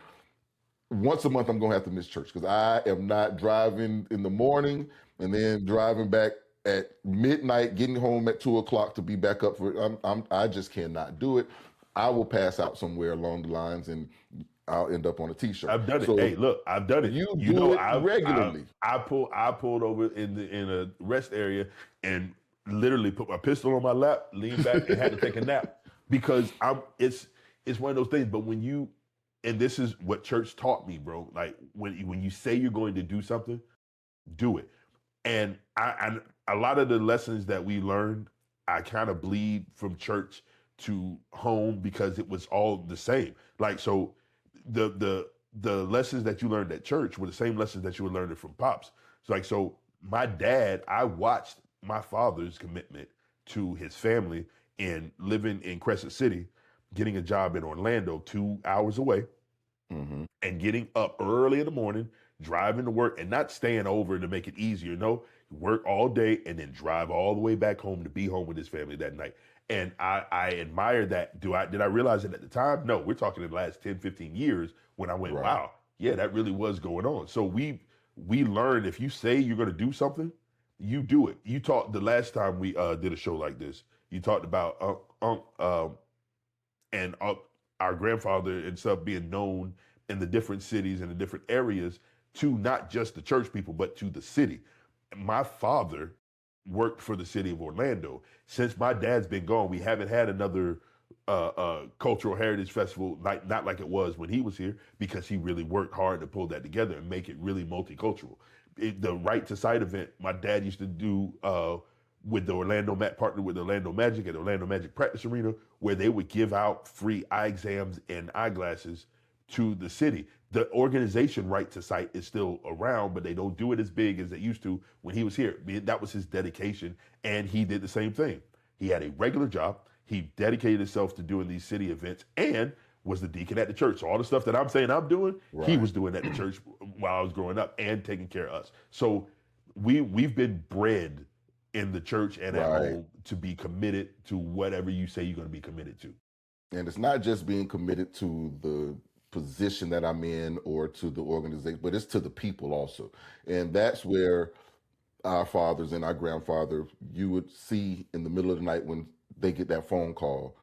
once a month, I'm going to have to miss church because I am not driving in the morning and then driving back at midnight, getting home at 2 o'clock to be back up for. I just cannot do it. I will pass out somewhere along the lines, and I'll end up on a T-shirt. I've done it. So, hey, look, I've done it. You do it regularly. I pulled over in a rest area and literally put my pistol on my lap, leaned back, and had to take a nap because it's one of those things. But when you, and this is what church taught me, bro. Like when you say you're going to do something, do it. And I a lot of the lessons that we learned, I kind of bleed from church to home because it was all the same. Like, so the lessons that you learned at church were the same lessons that you were learning from Pops. So my dad, I watched my father's commitment to his family and living in Crescent City, getting a job in Orlando, 2 hours away, and getting up early in the morning, driving to work and not staying over to make it easier. No, work all day and then drive all the way back home to be home with his family that night. And I admire that. Did I realize it at the time? No, we're talking in the last 10, 15 years when I went, wow, yeah, that really was going on. So we learned if you say you're going to do something, you do it. You talked the last time we did a show like this, you talked about our grandfather and stuff being known in the different cities and the different areas to not just the church people, but to the city. My father worked for the city of Orlando. Since my dad's been gone, we haven't had another cultural heritage festival, not like it was when he was here, because he really worked hard to pull that together and make it really multicultural. The Right to Sight event, my dad used to do with the partner with the Orlando Magic at the Orlando Magic Practice Arena, where they would give out free eye exams and eyeglasses to the city. The organization Right to Sight is still around, but they don't do it as big as they used to when he was here. That was his dedication, and he did the same thing. He had a regular job. He dedicated himself to doing these city events and was the deacon at the church. So all the stuff that I'm saying I'm doing, he was doing at the church while I was growing up and taking care of us. So we've been bred in the church and at home to be committed to whatever you say you're going to be committed to. And it's not just being committed to the position that I'm in or to the organization, but it's to the people also. And that's where our fathers and our grandfather, you would see in the middle of the night when they get that phone call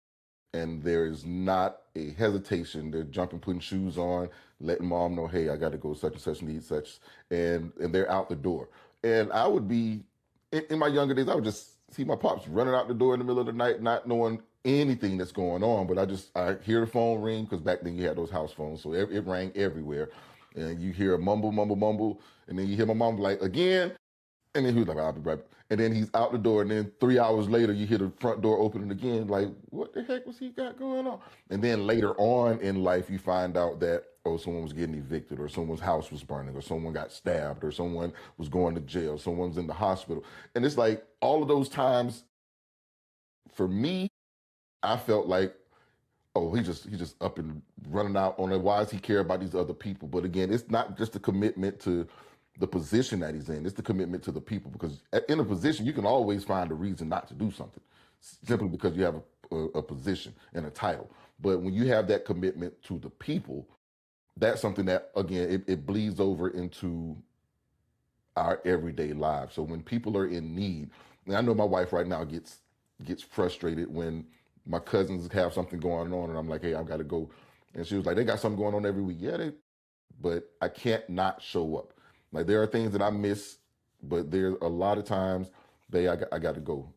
and there is not a hesitation. They're jumping, putting shoes on, letting mom know, hey, I got to go such and such, need such, and they're out the door. And I would be, in my younger days, I would just see my pops running out the door in the middle of the night, not knowing anything that's going on, but I hear the phone ring, because back then you had those house phones, so it rang everywhere, and you hear a mumble, mumble, mumble, and then you hear my mom like, again, and then he was like, I'll be right back. And then he's out the door, and then 3 hours later, you hear the front door opening again, like, what the heck was he got going on? And then later on in life, you find out that, oh, someone was getting evicted, or someone's house was burning, or someone got stabbed, or someone was going to jail, someone's in the hospital. And it's like, all of those times, for me, I felt like, oh, he just up and running out on it. Why does he care about these other people? But again, it's not just a commitment to the position that he's in. It's the commitment to the people, because in a position, you can always find a reason not to do something simply because you have a position and a title. But when you have that commitment to the people, that's something that, again, it bleeds over into our everyday lives. So when people are in need, and I know my wife right now gets frustrated when my cousins have something going on and I'm like, hey, I've got to go. And she was like, they got something going on every week. Yeah, but I can't not show up. Like, there are things that I miss, but there's a lot of times, I got to go.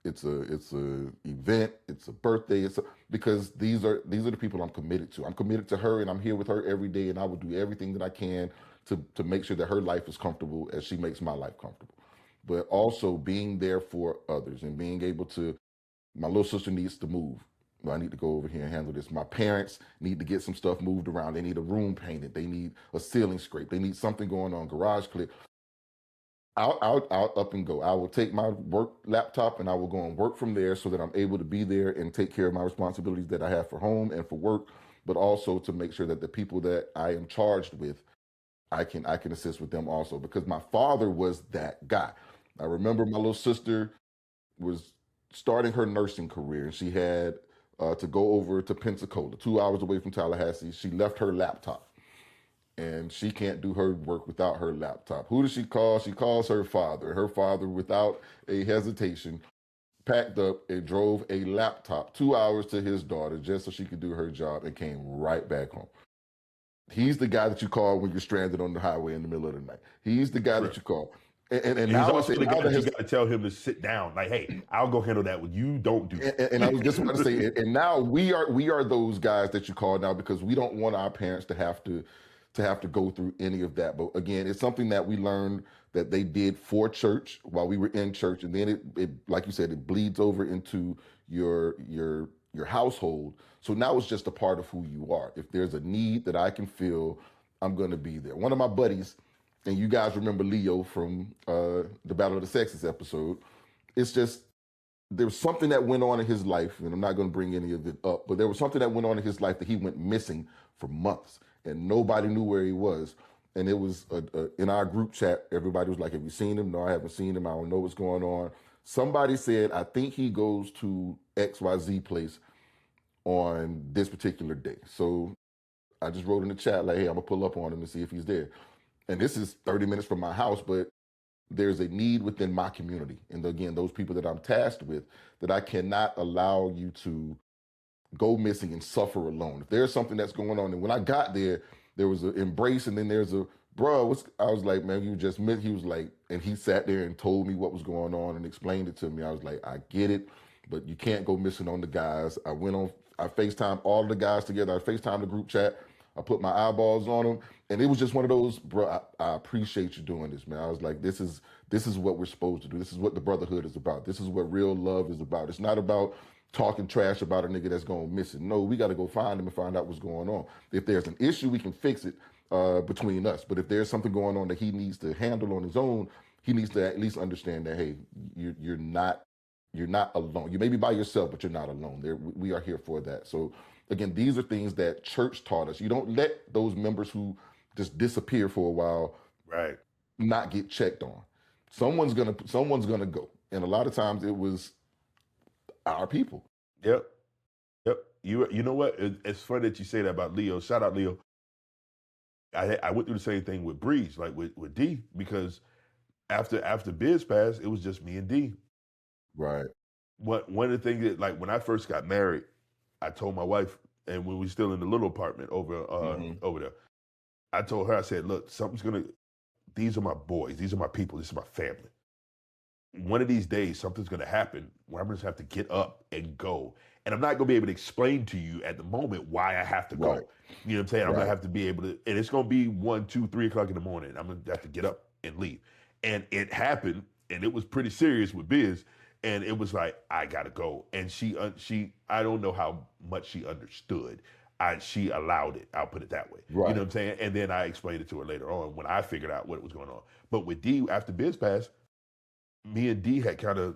it's a event, it's a birthday, because these are the people I'm committed to. I'm committed to her, and I'm here with her every day, and I will do everything that I can to make sure that her life is comfortable as she makes my life comfortable. But also being there for others and being able to. My little sister needs to move. Well, I need to go over here and handle this. My parents need to get some stuff moved around. They need a room painted. They need a ceiling scrape. They need something going on, garage clip. I'll up and go. I will take my work laptop and I will go and work from there so that I'm able to be there and take care of my responsibilities that I have for home and for work, but also to make sure that the people that I am charged with, I can assist with them also, because my father was that guy. I remember my little sister was starting her nursing career, and she had to go over to Pensacola, 2 hours away from Tallahassee. She left her laptop, and she can't do her work without her laptop. Who does she call? She calls her father. Her father, without a hesitation, packed up and drove a laptop 2 hours to his daughter just so she could do her job and came right back home. He's the guy that you call when you're stranded on the highway in the middle of the night. He's the guy that you call. And now he's also the guy that you got to tell him to sit down. Like, hey, I'll go handle that. With you don't do. And I was just about to say, and now we are those guys that you call now, because we don't want our parents to have to go through any of that. But again, it's something that we learned that they did for church while we were in church, and then it like you said, it bleeds over into your household. So now it's just a part of who you are. If there's a need that I can fill, I'm going to be there. One of my buddies, and you guys remember Leo from the Battle of the Sexes episode, it's just, there was something that went on in his life, and I'm not going to bring any of it up, but there was something that went on in his life that he went missing for months, and nobody knew where he was. And it was in our group chat, everybody was like, have you seen him? No, I haven't seen him. I don't know what's going on. Somebody said, I think he goes to XYZ place on this particular day. So I just wrote in the chat, like, hey, I'm going to pull up on him and see if he's there. And this is 30 minutes from my house, but there's a need within my community. And again, those people that I'm tasked with, that I cannot allow you to go missing and suffer alone. If there's something that's going on, and when I got there, there was an embrace, and then there's a, bro, I was like, man, you just met. He was like, and he sat there and told me what was going on and explained it to me. I was like, I get it, but you can't go missing on the guys. I FaceTime all the guys together. I FaceTime the group chat. I put my eyeballs on them, and it was just one of those, bro, I appreciate you doing this, man. I was like, this is what we're supposed to do. This is what the brotherhood is about. This is what real love is about. It's not about talking trash about a nigga that's going missing. No, we got to go find him and find out what's going on. If there's an issue, we can fix it between us. But if there's something going on that he needs to handle on his own, he needs to at least understand that, hey, you're not alone. You may be by yourself, but you're not alone. We are here for that. So again, these are things that church taught us. You don't let those members who just disappear for a while, right, not get checked on. Someone's gonna go, and a lot of times it was our people. Yep. You know what? It's funny that you say that about Leo. Shout out Leo. I went through the same thing with Breeze, like with D, because after Biz passed, it was just me and D. Right. One of the things that, like, when I first got married, I told my wife, and when we were still in the little apartment over there, I told her, I said, look, these are my boys, these are my people, this is my family. One of these days, something's going to happen where I'm going to have to get up and go. And I'm not going to be able to explain to you at the moment why I have to go. Right. You know what I'm saying? I'm going to have to be able to, and it's going to be 1, 2, 3 o'clock in the morning. I'm going to have to get up and leave. And it happened, and it was pretty serious with Biz. And it was like, I got to go. And she, I don't know how much she understood. She allowed it. I'll put it that way. Right. You know what I'm saying? And then I explained it to her later on when I figured out what was going on. But with D, after Biz passed, me and D had kind of,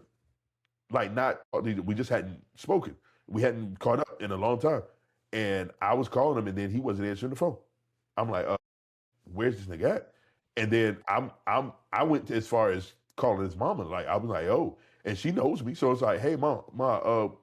like, we just hadn't spoken. We hadn't caught up in a long time. And I was calling him, and then he wasn't answering the phone. I'm like, where's this nigga at? And then I went as far as calling his mama. Like, I was like, oh, and she knows me. So it's like, hey, Ma,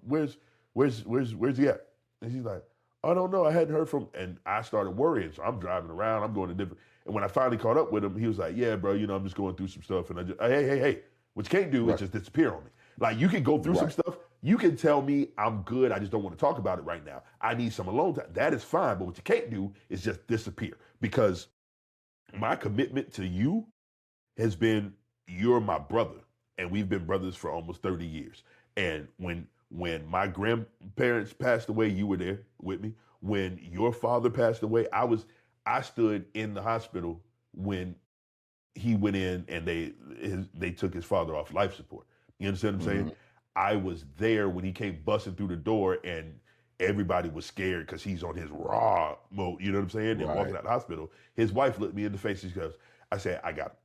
where's he at? And she's like, I don't know. I hadn't heard from, and I started worrying. So I'm driving around. I'm going to different. And when I finally caught up with him, he was like, yeah, bro, I'm just going through some stuff. And I just, hey. What you can't do is just disappear on me. Like, you can go through some stuff. You can tell me I'm good. I just don't want to talk about it right now. I need some alone time. That is fine. But what you can't do is just disappear, because my commitment to you has been, you're my brother. And we've been brothers for almost 30 years. And when my grandparents passed away, you were there with me. When your father passed away, I stood in the hospital when he went in and they took his father off life support. You understand what I'm saying? I was there when he came busting through the door and everybody was scared because he's on his raw mode, you know what I'm saying? And walking out the hospital. His wife looked me in the face and she goes, I said, I got him.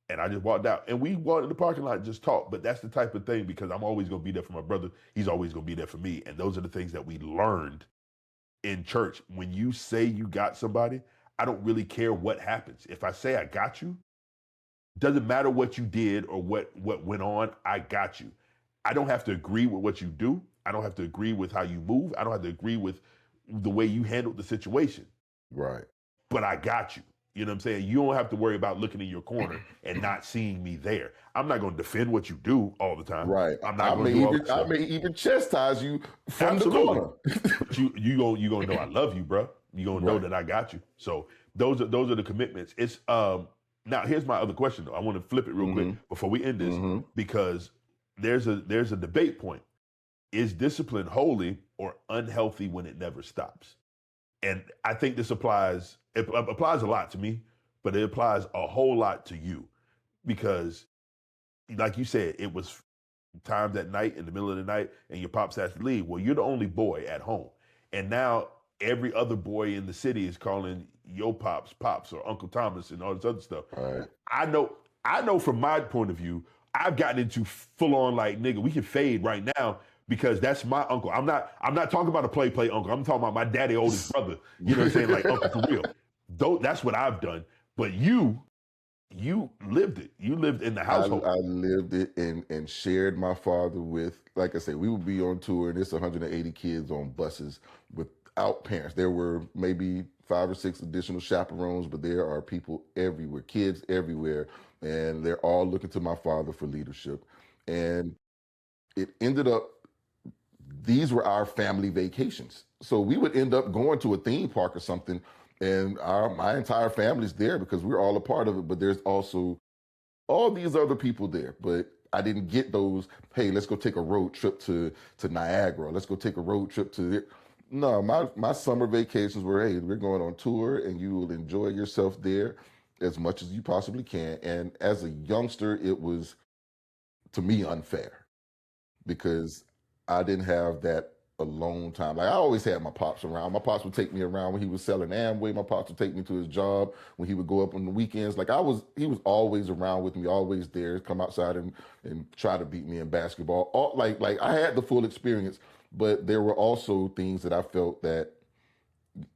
And I just walked out. And we walked in the parking lot and just talked. But that's the type of thing, because I'm always going to be there for my brother. He's always going to be there for me. And those are the things that we learned in church. When you say you got somebody, I don't really care what happens. If I say I got you, doesn't matter what you did or what went on, I got you. I don't have to agree with what you do. I don't have to agree with how you move. I don't have to agree with the way you handled the situation. Right. But I got you. You know what I'm saying? You don't have to worry about looking in your corner and not seeing me there. I'm not going to defend what you do all the time. Right. I'm not going to do all that stuff. I may even chastise you from Absolutely. the corner. But you gonna know I love you, bro. You gonna know that I got you. So those are the commitments. It's now here's my other question though. I want to flip it real quick before we end this, because there's a debate point. Is discipline holy or unhealthy when it never stops? And I think this applies a lot to me, but it applies a whole lot to you, because like you said, it was times at night, in the middle of the night, and your pops has to leave. Well, you're the only boy at home. And now every other boy in the city is calling your pops or Uncle Thomas and all this other stuff. Right. I know from my point of view, I've gotten into full on like, nigga, we can fade right now because that's my uncle. I'm not talking about a play uncle. I'm talking about my daddy oldest brother. You know what I'm saying? Like, uncle for real. That's what I've done. But you lived it. You lived in the household. I lived it and shared my father with, like I said, we would be on tour and it's 180 kids on buses without parents. There were maybe 5 or 6 additional chaperones, but there are people everywhere, kids everywhere, and they're all looking to my father for leadership. And it ended up, these were our family vacations. So we would end up going to a theme park or something, and my entire family's there because we're all a part of it, but there's also all these other people there. But I didn't get those, hey, let's go take a road trip to Niagara. Let's go take a road trip to... No, my summer vacations were, hey, we're going on tour and you will enjoy yourself there as much as you possibly can. And as a youngster, it was, to me, unfair because I didn't have that alone time. Like I always had my pops around. My pops would take me around when he was selling Amway. My pops would take me to his job when he would go up on the weekends. Like he was always around with me, always there, come outside and try to beat me in basketball. Like I had the full experience, but there were also things that I felt that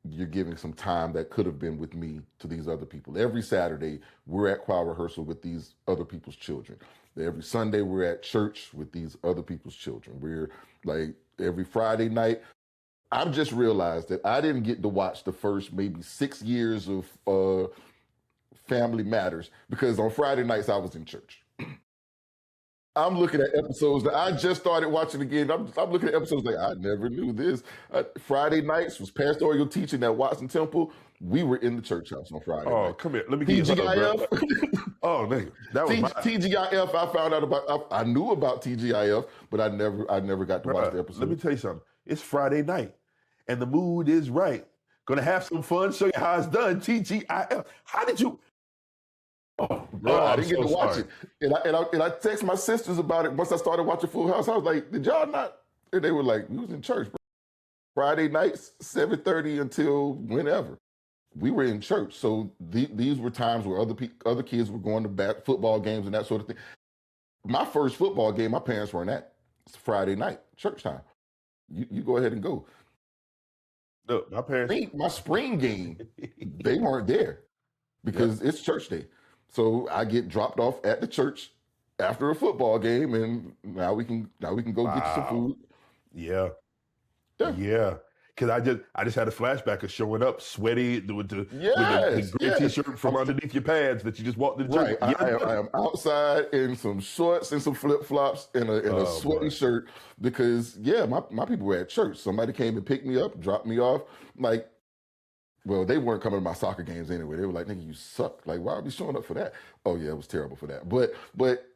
you're giving some time that could have been with me to these other people. Every Saturday, we're at choir rehearsal with these other people's children. Every Sunday, we're at church with these other people's children. We're like every Friday night. I've just realized that I didn't get to watch the first maybe 6 years of Family Matters because on Friday nights I was in church. I'm looking at episodes that I just started watching again. I'm looking at episodes like, I never knew this. Friday nights was pastoral teaching at Watson Temple. We were in the church house on Friday night. Oh, come here. Let me get you TGIF. Oh, nigga. That was TGIF, I found out about. I knew about TGIF, but I never got to watch the episode. Let me tell you something. It's Friday night, and the mood is right. Gonna have some fun, show you how it's done. TGIF. How did you... Oh, bro, I didn't get to watch it. And I text my sisters about it once I started watching Full House. I was like, did y'all not? And they were like, we was in church, bro. Friday nights, 7:30 until whenever. We were in church. So these were times where other kids were going to football games and that sort of thing. My first football game, my parents weren't at. It's Friday night, church time. You go ahead and go. Look, my parents... My spring game, they weren't there because it's church day. So I get dropped off at the church after a football game, and now we can go get you some food. Yeah. Because I just had a flashback of showing up sweaty with the gray t-shirt from underneath your pads that you just walked in the church. Right. I am outside in some shorts and some flip-flops and a sweaty shirt because my people were at church. Somebody came and picked me up, dropped me off. Like, Well, they weren't coming to my soccer games anyway. They were like, "Nigga, you suck. Like, why are we showing up for that?" Oh yeah, it was terrible for that. But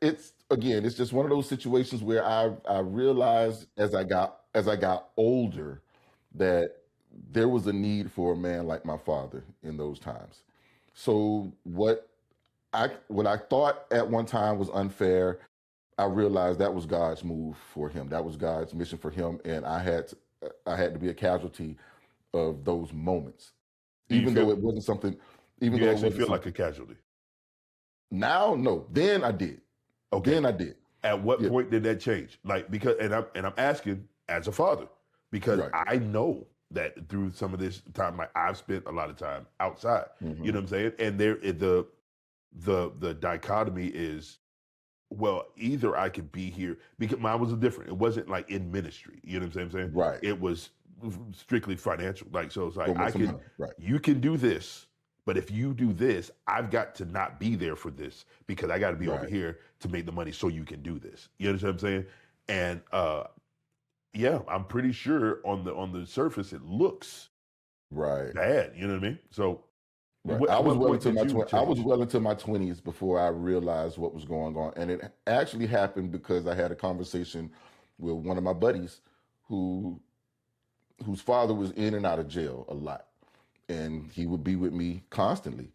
it's again, it's just one of those situations where I realized as I got older that there was a need for a man like my father in those times. So what I thought at one time was unfair, I realized that was God's move for him. That was God's mission for him, and I had to be a casualty of those moments, Do you even though feel? it wasn't something. Do Even you though it actually wasn't feel like something. a casualty? Now, no. Then I did. Okay. Then I did. At what Yeah. point did that change? Like because and I'm asking as a father because Right. I know that through some of this time, like I've spent a lot of time outside. You Hmm. know what I'm saying? And the dichotomy is, well, either I could be here because mine was different. It wasn't like in ministry. You know what I'm saying? Right. It was strictly financial. Like so, it's Go like make some money. Right. you can do this, but if you do this, I've got to not be there for this because I got to be over Right. here to make the money so you can do this. You understand what I'm saying? And yeah, I'm pretty sure on the surface it looks Right. bad. You know what I mean? So, Right. at what point did you I was change? well into my 20s before I realized what was going on, and it actually happened because I had a conversation with one of my buddies who whose father was in and out of jail a lot, and he would be with me constantly,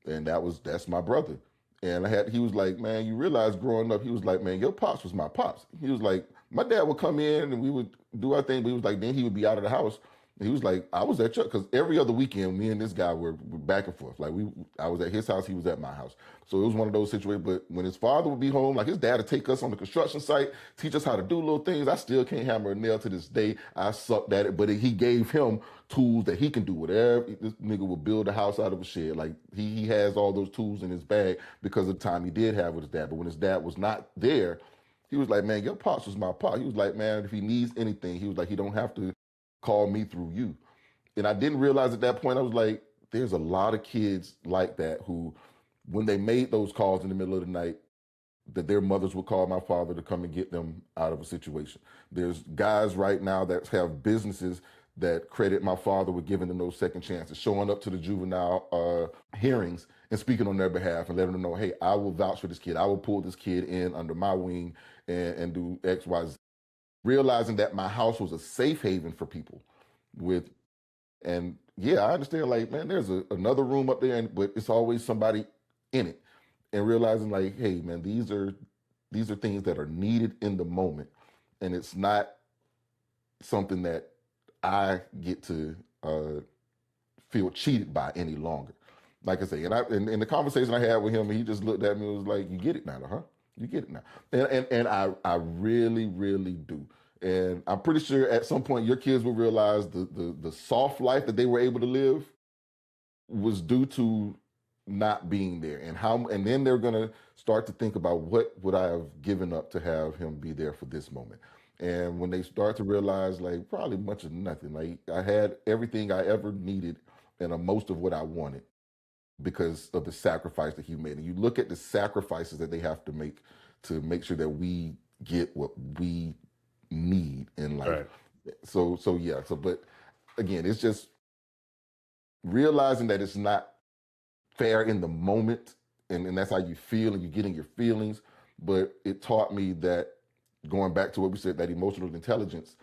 and that's my brother. And he was like, man, you realize growing up, he was like, man, your pops was my pops. He was like, my dad would come in and we would do our thing, but he was like, then he would be out of the house. And he was like, I was at church because every other weekend, me and this guy were back and forth. Like I was at his house, he was at my house. So it was one of those situations. But when his father would be home, like his dad would take us on the construction site, teach us how to do little things. I still can't hammer a nail to this day. I sucked at it, but he gave him tools that he can do whatever. This nigga will build a house out of a shed. Like he has all those tools in his bag because of the time he did have with his dad. But when his dad was not there, he was like, man, your pops was my pop. He was like, man, if he needs anything, he was like, he don't have to call me through you. And I didn't realize at that point, I was like, there's a lot of kids like that who, when they made those calls in the middle of the night, that their mothers would call my father to come and get them out of a situation. There's guys right now that have businesses that credit my father with giving them those second chances, showing up to the juvenile hearings and speaking on their behalf and letting them know, hey, I will vouch for this kid. I will pull this kid in under my wing and do X, Y, Z. Realizing that my house was a safe haven for people with, and yeah, I understand, like, man, there's another room up there, but it's always somebody in it. And realizing, like, hey, man, these are things that are needed in the moment, and it's not something that I get to feel cheated by any longer. Like I say, and in the conversation I had with him, he just looked at me and was like, "You get it now, huh? You get it now." And I really, really do. And I'm pretty sure at some point your kids will realize the soft life that they were able to live was due to not being there, and then they're gonna start to think about what would I have given up to have him be there for this moment. And when they start to realize, like, probably much of nothing, like I had everything I ever needed and most of what I wanted because of the sacrifice that he made. And you look at the sacrifices that they have to make sure that we get what we need in life. Right. So yeah. But again, it's just realizing that it's not fair in the moment, and that's how you feel, and you're getting your feelings. But it taught me that, going back to what we said, that emotional intelligence,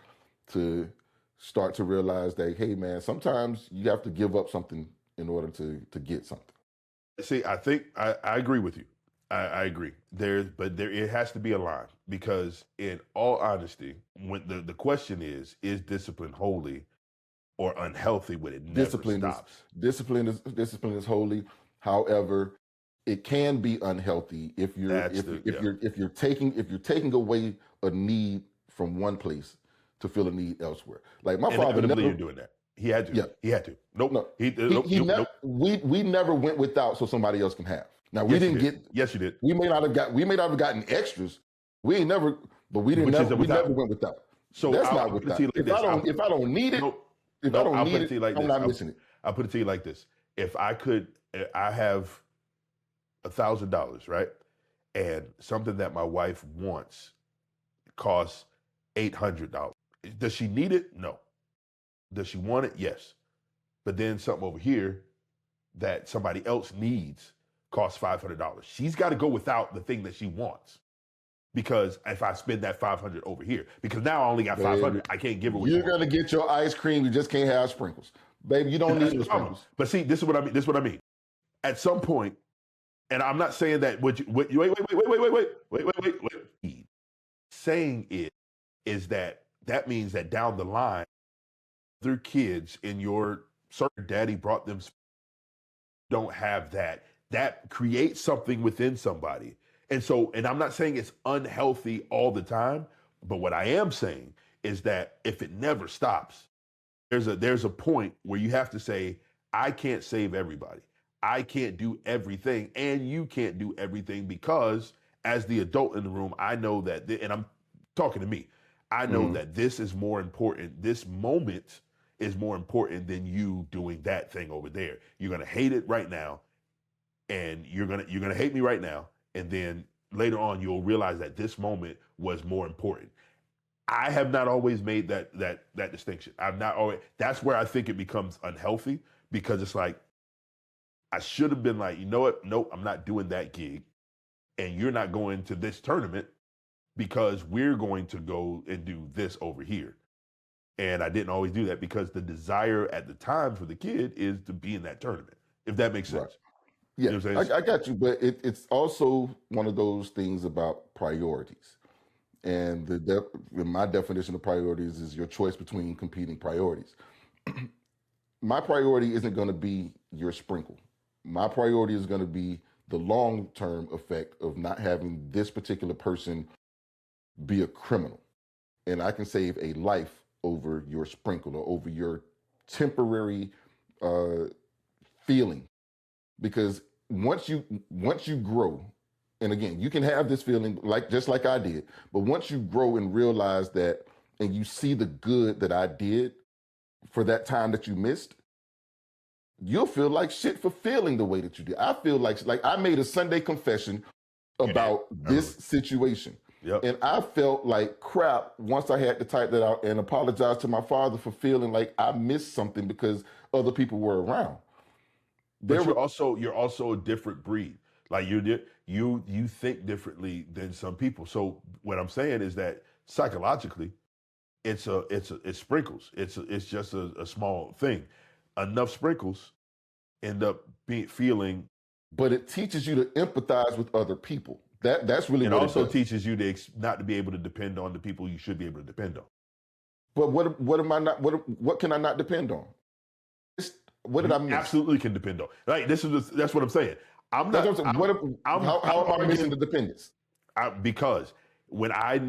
to start to realize that, hey man, sometimes you have to give up something in order to get something. See, I think I agree with you. I agree. But it has to be a line because, in all honesty, when the question is discipline holy or unhealthy when it never stops? Discipline is holy. However, it can be unhealthy if you're taking away a need from one place to fill a need elsewhere. Like my father Inevitably, never. you're doing that. He had to. Yeah. He had to. Nope. No, Nope. he Nope. never. Nope. We never went without so somebody else can have. Now we Yes, you didn't did. get. Yes, you did. We may not have gotten extras. We ain't never, but we didn't. Which is Never, a we without. never went without. So That's I'll not put it without. to you like this. If I don't need it, Nope. if No, I don't I'll need put it it, to you like I'm this. not missing it. I'll put it to you like this. If I could, I have $1,000, right? And something that my wife wants costs $800. Does she need it? No. Does she want it? Yes. but then something over here that somebody else needs costs $500. She's got to go without the thing that she wants. Because if I spend that 500 over here, because now I only got 500, I can't give her what you're going to get your ice cream. You just can't have sprinkles. Baby, you don't need the sprinkles. But see, this is what I mean. At some point, and I'm not saying that wait. Saying it is that means that down the line, other kids in your circle, daddy brought them, don't have that. That creates something within somebody. And I'm not saying it's unhealthy all the time, but what I am saying is that if it never stops, there's a point where you have to say, I can't save everybody. I can't do everything, and you can't do everything, because as the adult in the room, I know that, and I'm talking to me, I know that this is more important. This moment is more important than you doing that thing over there. You're gonna hate it right now, and you're gonna hate me right now. And then later on, you'll realize that this moment was more important. I have not always made that distinction. I've not always. That's where I think it becomes unhealthy, because it's like, I should have been like, you know what? Nope, I'm not doing that gig, and you're not going to this tournament because we're going to go and do this over here. And I didn't always do that, because the desire at the time for the kid is to be in that tournament, if that makes sense. Right. Yeah, you know I got you, but it's also one of those things about priorities. And my definition of priorities is your choice between competing priorities. My priority isn't going to be your sprinkle. My priority is going to be the long-term effect of not having this particular person be a criminal. And I can save a life over your sprinkle or over your temporary feeling. Because once you grow, and again, you can have this feeling just like I did, but once you grow and realize that, and you see the good that I did for that time that you missed, you'll feel like shit for feeling the way that you did. I feel like I made a Sunday confession about this situation. Yep. And I felt like crap once I had to type that out and apologize to my father for feeling like I missed something because other people were around. But you're also a different breed. Like you think differently than some people. So what I'm saying is that psychologically, it's sprinkles. It's just a small thing. Enough sprinkles end up feeling. But it teaches you to empathize with other people. That's really it what also it does. teaches you to not to be able to depend on the people you should be able to depend on. But what can I not depend on? What did I miss? Absolutely can depend on. Like that's what I'm saying. How am I missing the dependence? Because when I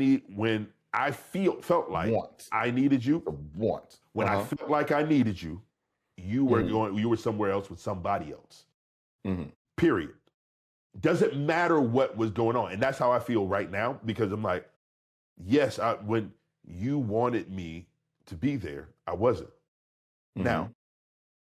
felt like I needed you, when I felt like I needed you, you were somewhere else with somebody else. Mm-hmm. Period. Doesn't matter what was going on, and that's how I feel right now, because I'm like, yes, when you wanted me to be there, I wasn't. Mm-hmm. Now,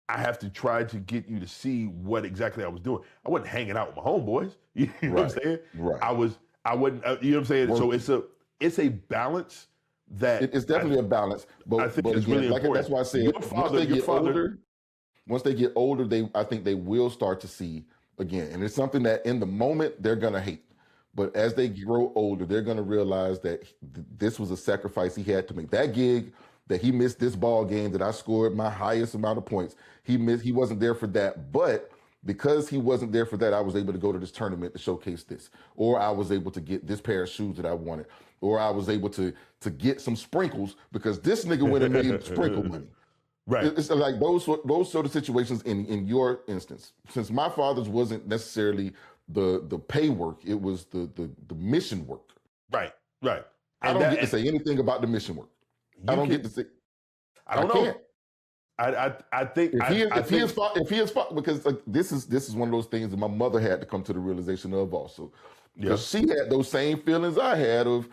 I have to try to get you to see what exactly I was doing. I wasn't hanging out with my homeboys. You know what I'm saying? Right. I wasn't. You know what I'm saying? So it's a balance that it's definitely a balance. But I think it's really important. That's why I said once they get older, I think they will start to see again. And it's something that in the moment they're gonna hate. But as they grow older, they're gonna realize that this was a sacrifice he had to make. That gig that he missed, this ball game that I scored my highest amount of points, he wasn't there for that. But because he wasn't there for that, I was able to go to this tournament to showcase this, or I was able to get this pair of shoes that I wanted, or I was able to get some sprinkles because this nigga went and made sprinkle money. Right. It's like those sort of situations in your instance. Since my father's wasn't necessarily the pay work, it was the mission work. Right. Right. I don't get to say anything about the mission work. I don't get to say. I don't know. I think if he is because this is one of those things that my mother had to come to the realization of also, because she had those same feelings I had of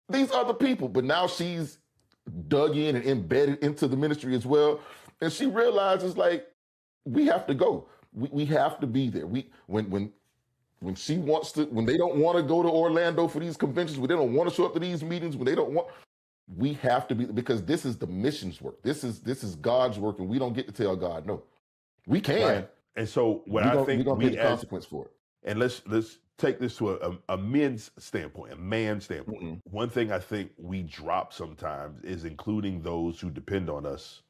these other people, but now she's dug in and embedded into the ministry as well, and she realizes like we have to go, we have to be there. When she wants to, when they don't want to go to Orlando for these conventions, when they don't want to show up to these meetings, when they don't want. we have to be, because this is the mission's work. This is God's work, and we don't get to tell God no. We can. Right. And so what I think we're gonna pay the consequence for it. And let's take this to a men's standpoint, a man's standpoint. Mm-mm. One thing I think we drop sometimes is including those who depend on us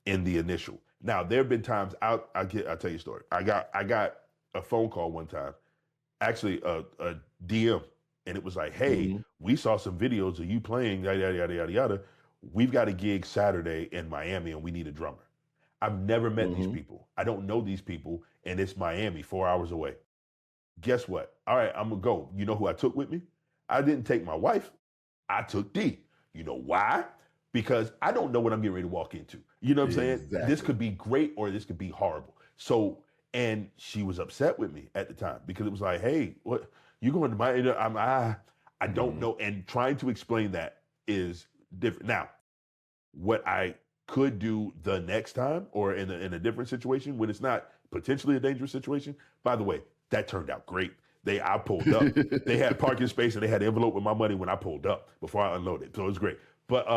in the initial. Now, there have been times I'll tell you a story. I got a phone call one time, actually a DM, and it was like, hey, we saw some videos of you playing, yada, yada, yada, yada, yada. We've got a gig Saturday in Miami and we need a drummer. I've never met these people. I don't know these people, and it's Miami, 4 hours away. Guess what? All right, I'm gonna go. You know who I took with me? I didn't take my wife. I took D. You know why? Because I don't know what I'm getting ready to walk into. You know what I'm saying? This could be great or this could be horrible. So, and she was upset with me at the time because it was like, hey, what, you going to Miami? I don't know. And trying to explain that is different. Now, what I could do the next time or in a different situation when it's not potentially a dangerous situation. By the way, that turned out great. I pulled up. They had parking space and they had an envelope with my money when I pulled up before I unloaded. So it was great. But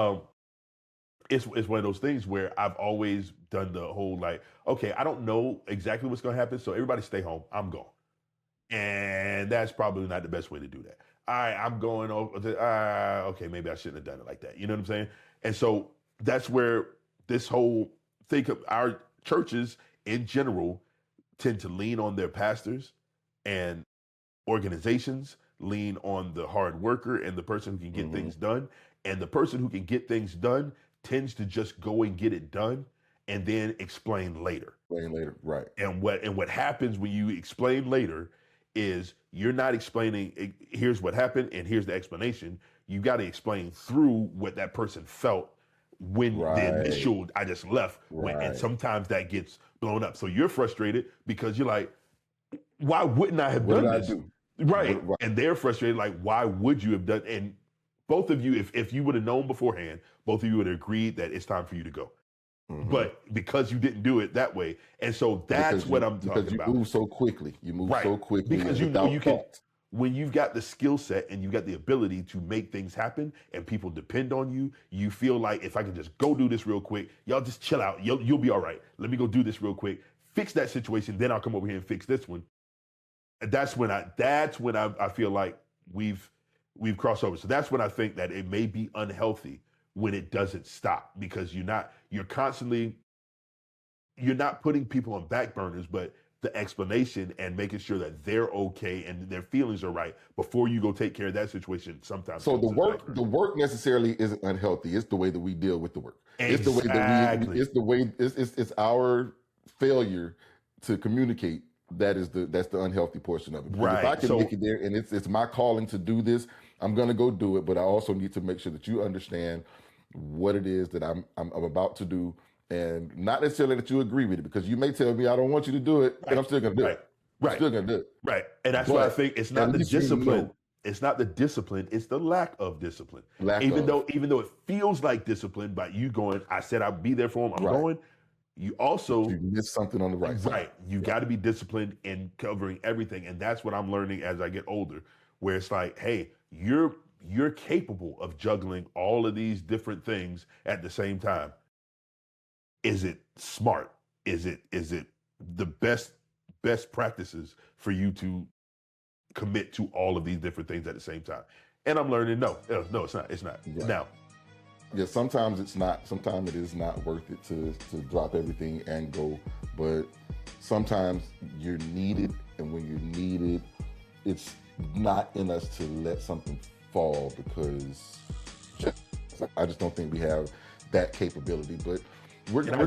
it's one of those things where I've always done the whole like, okay, I don't know exactly what's going to happen. So everybody stay home. I'm gone. And that's probably not the best way to do that. All right, I'm going over. Okay, maybe I shouldn't have done it like that. You know what I'm saying? And so that's where this whole thing of our churches in general tend to lean on their pastors, and organizations lean on the hard worker and the person who can get things done. And the person who can get things done tends to just go and get it done and then explain later. Explain later, right. And what happens when you explain later is you're not explaining, here's what happened and here's the explanation. You got to explain through what that person felt when the initial I just left went, and sometimes that gets blown up. So you're frustrated because you're like, why wouldn't I have done this? Right. And they're frustrated, like, why would you have done? And both of you, if you would have known beforehand, both of you would have agreed that it's time for you to go. But because you didn't do it that way, and so that's what I'm talking about. Because you move so quickly. You move so quickly. Because you know you can, when you've got the skill set and you've got the ability to make things happen and people depend on you, you feel like, if I can just go do this real quick, y'all just chill out. You'll be all right. Let me go do this real quick. Fix that situation, then I'll come over here and fix this one. And that's when I feel like we've crossed over. So that's when I think that it may be unhealthy when it doesn't stop, because you're not putting people on back burners, but the explanation and making sure that they're okay and their feelings are right before you go take care of that situation sometimes. So the work necessarily isn't unhealthy. It's the way that we deal with the work. Exactly. It's the way that it's our failure to communicate that's the unhealthy portion of it. Because if I can make it there and it's my calling to do this, I'm going to go do it. But I also need to make sure that you understand what it is that I'm about to do, and not necessarily that you agree with it, because you may tell me I don't want you to do it, and I'm still going to do it. I'm still going to do it. Right. And that's why I think it's not the discipline. It's not the discipline. It's the lack of discipline. Even though it feels like discipline, by you going, I said I'd be there for him. I'm going. You also miss something on the right side. Right. You got to be disciplined in covering everything. And that's what I'm learning as I get older, where it's like, hey, you're capable of juggling all of these different things at the same time. Is it smart? Is it the best practices for you to commit to all of these different things at the same time? And I'm learning, no, it's not. It's not. Right. Now, yeah, sometimes it's not. Sometimes it is not worth it to drop everything and go. But sometimes you're needed, and when you're needed, it's not in us to let something fall, because I just don't think we have that capability. But we're gonna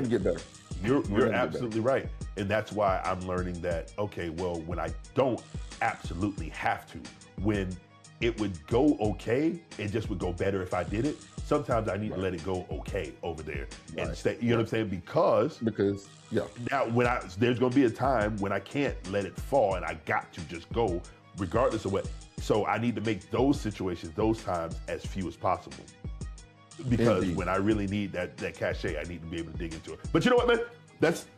get better. You're absolutely right. And that's why I'm learning that, okay, well, when I don't absolutely have to, when it would go okay, it just would go better if I did it. Sometimes I need to let it go okay over there and stay, you know what I'm saying? Because now there's going to be a time when I can't let it fall and I got to just go regardless of what. So I need to make those situations, those times, as few as possible. Because when I really need that cachet, I need to be able to dig into it. But you know what, man?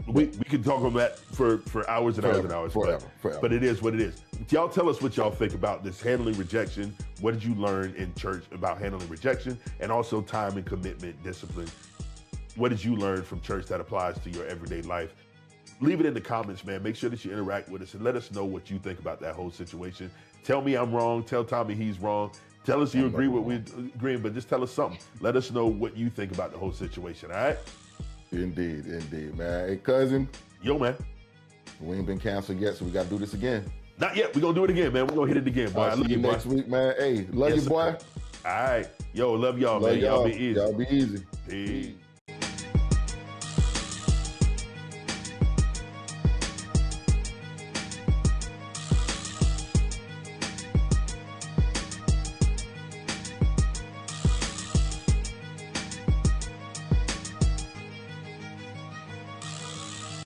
We can talk about that for hours and hours and hours. Forever. But it is what it is. Y'all tell us what y'all think about this handling rejection. What did you learn in church about handling rejection, and also time and commitment, discipline? What did you learn from church that applies to your everyday life? Leave it in the comments, man. Make sure that you interact with us and let us know what you think about that whole situation. Tell me I'm wrong. Tell Tommy he's wrong. Tell us you agree with we agreeing, but just tell us something. Let us know what you think about the whole situation, all right? Indeed, man. Hey, cousin. Yo, man. We ain't been canceled yet, so we got to do this again. Not yet. We're going to do it again, man. We're going to hit it again, boy. I love you next week, man. Hey, love you, boy. All right. Yo, love y'all, man. Y'all be easy. Y'all be easy. Peace.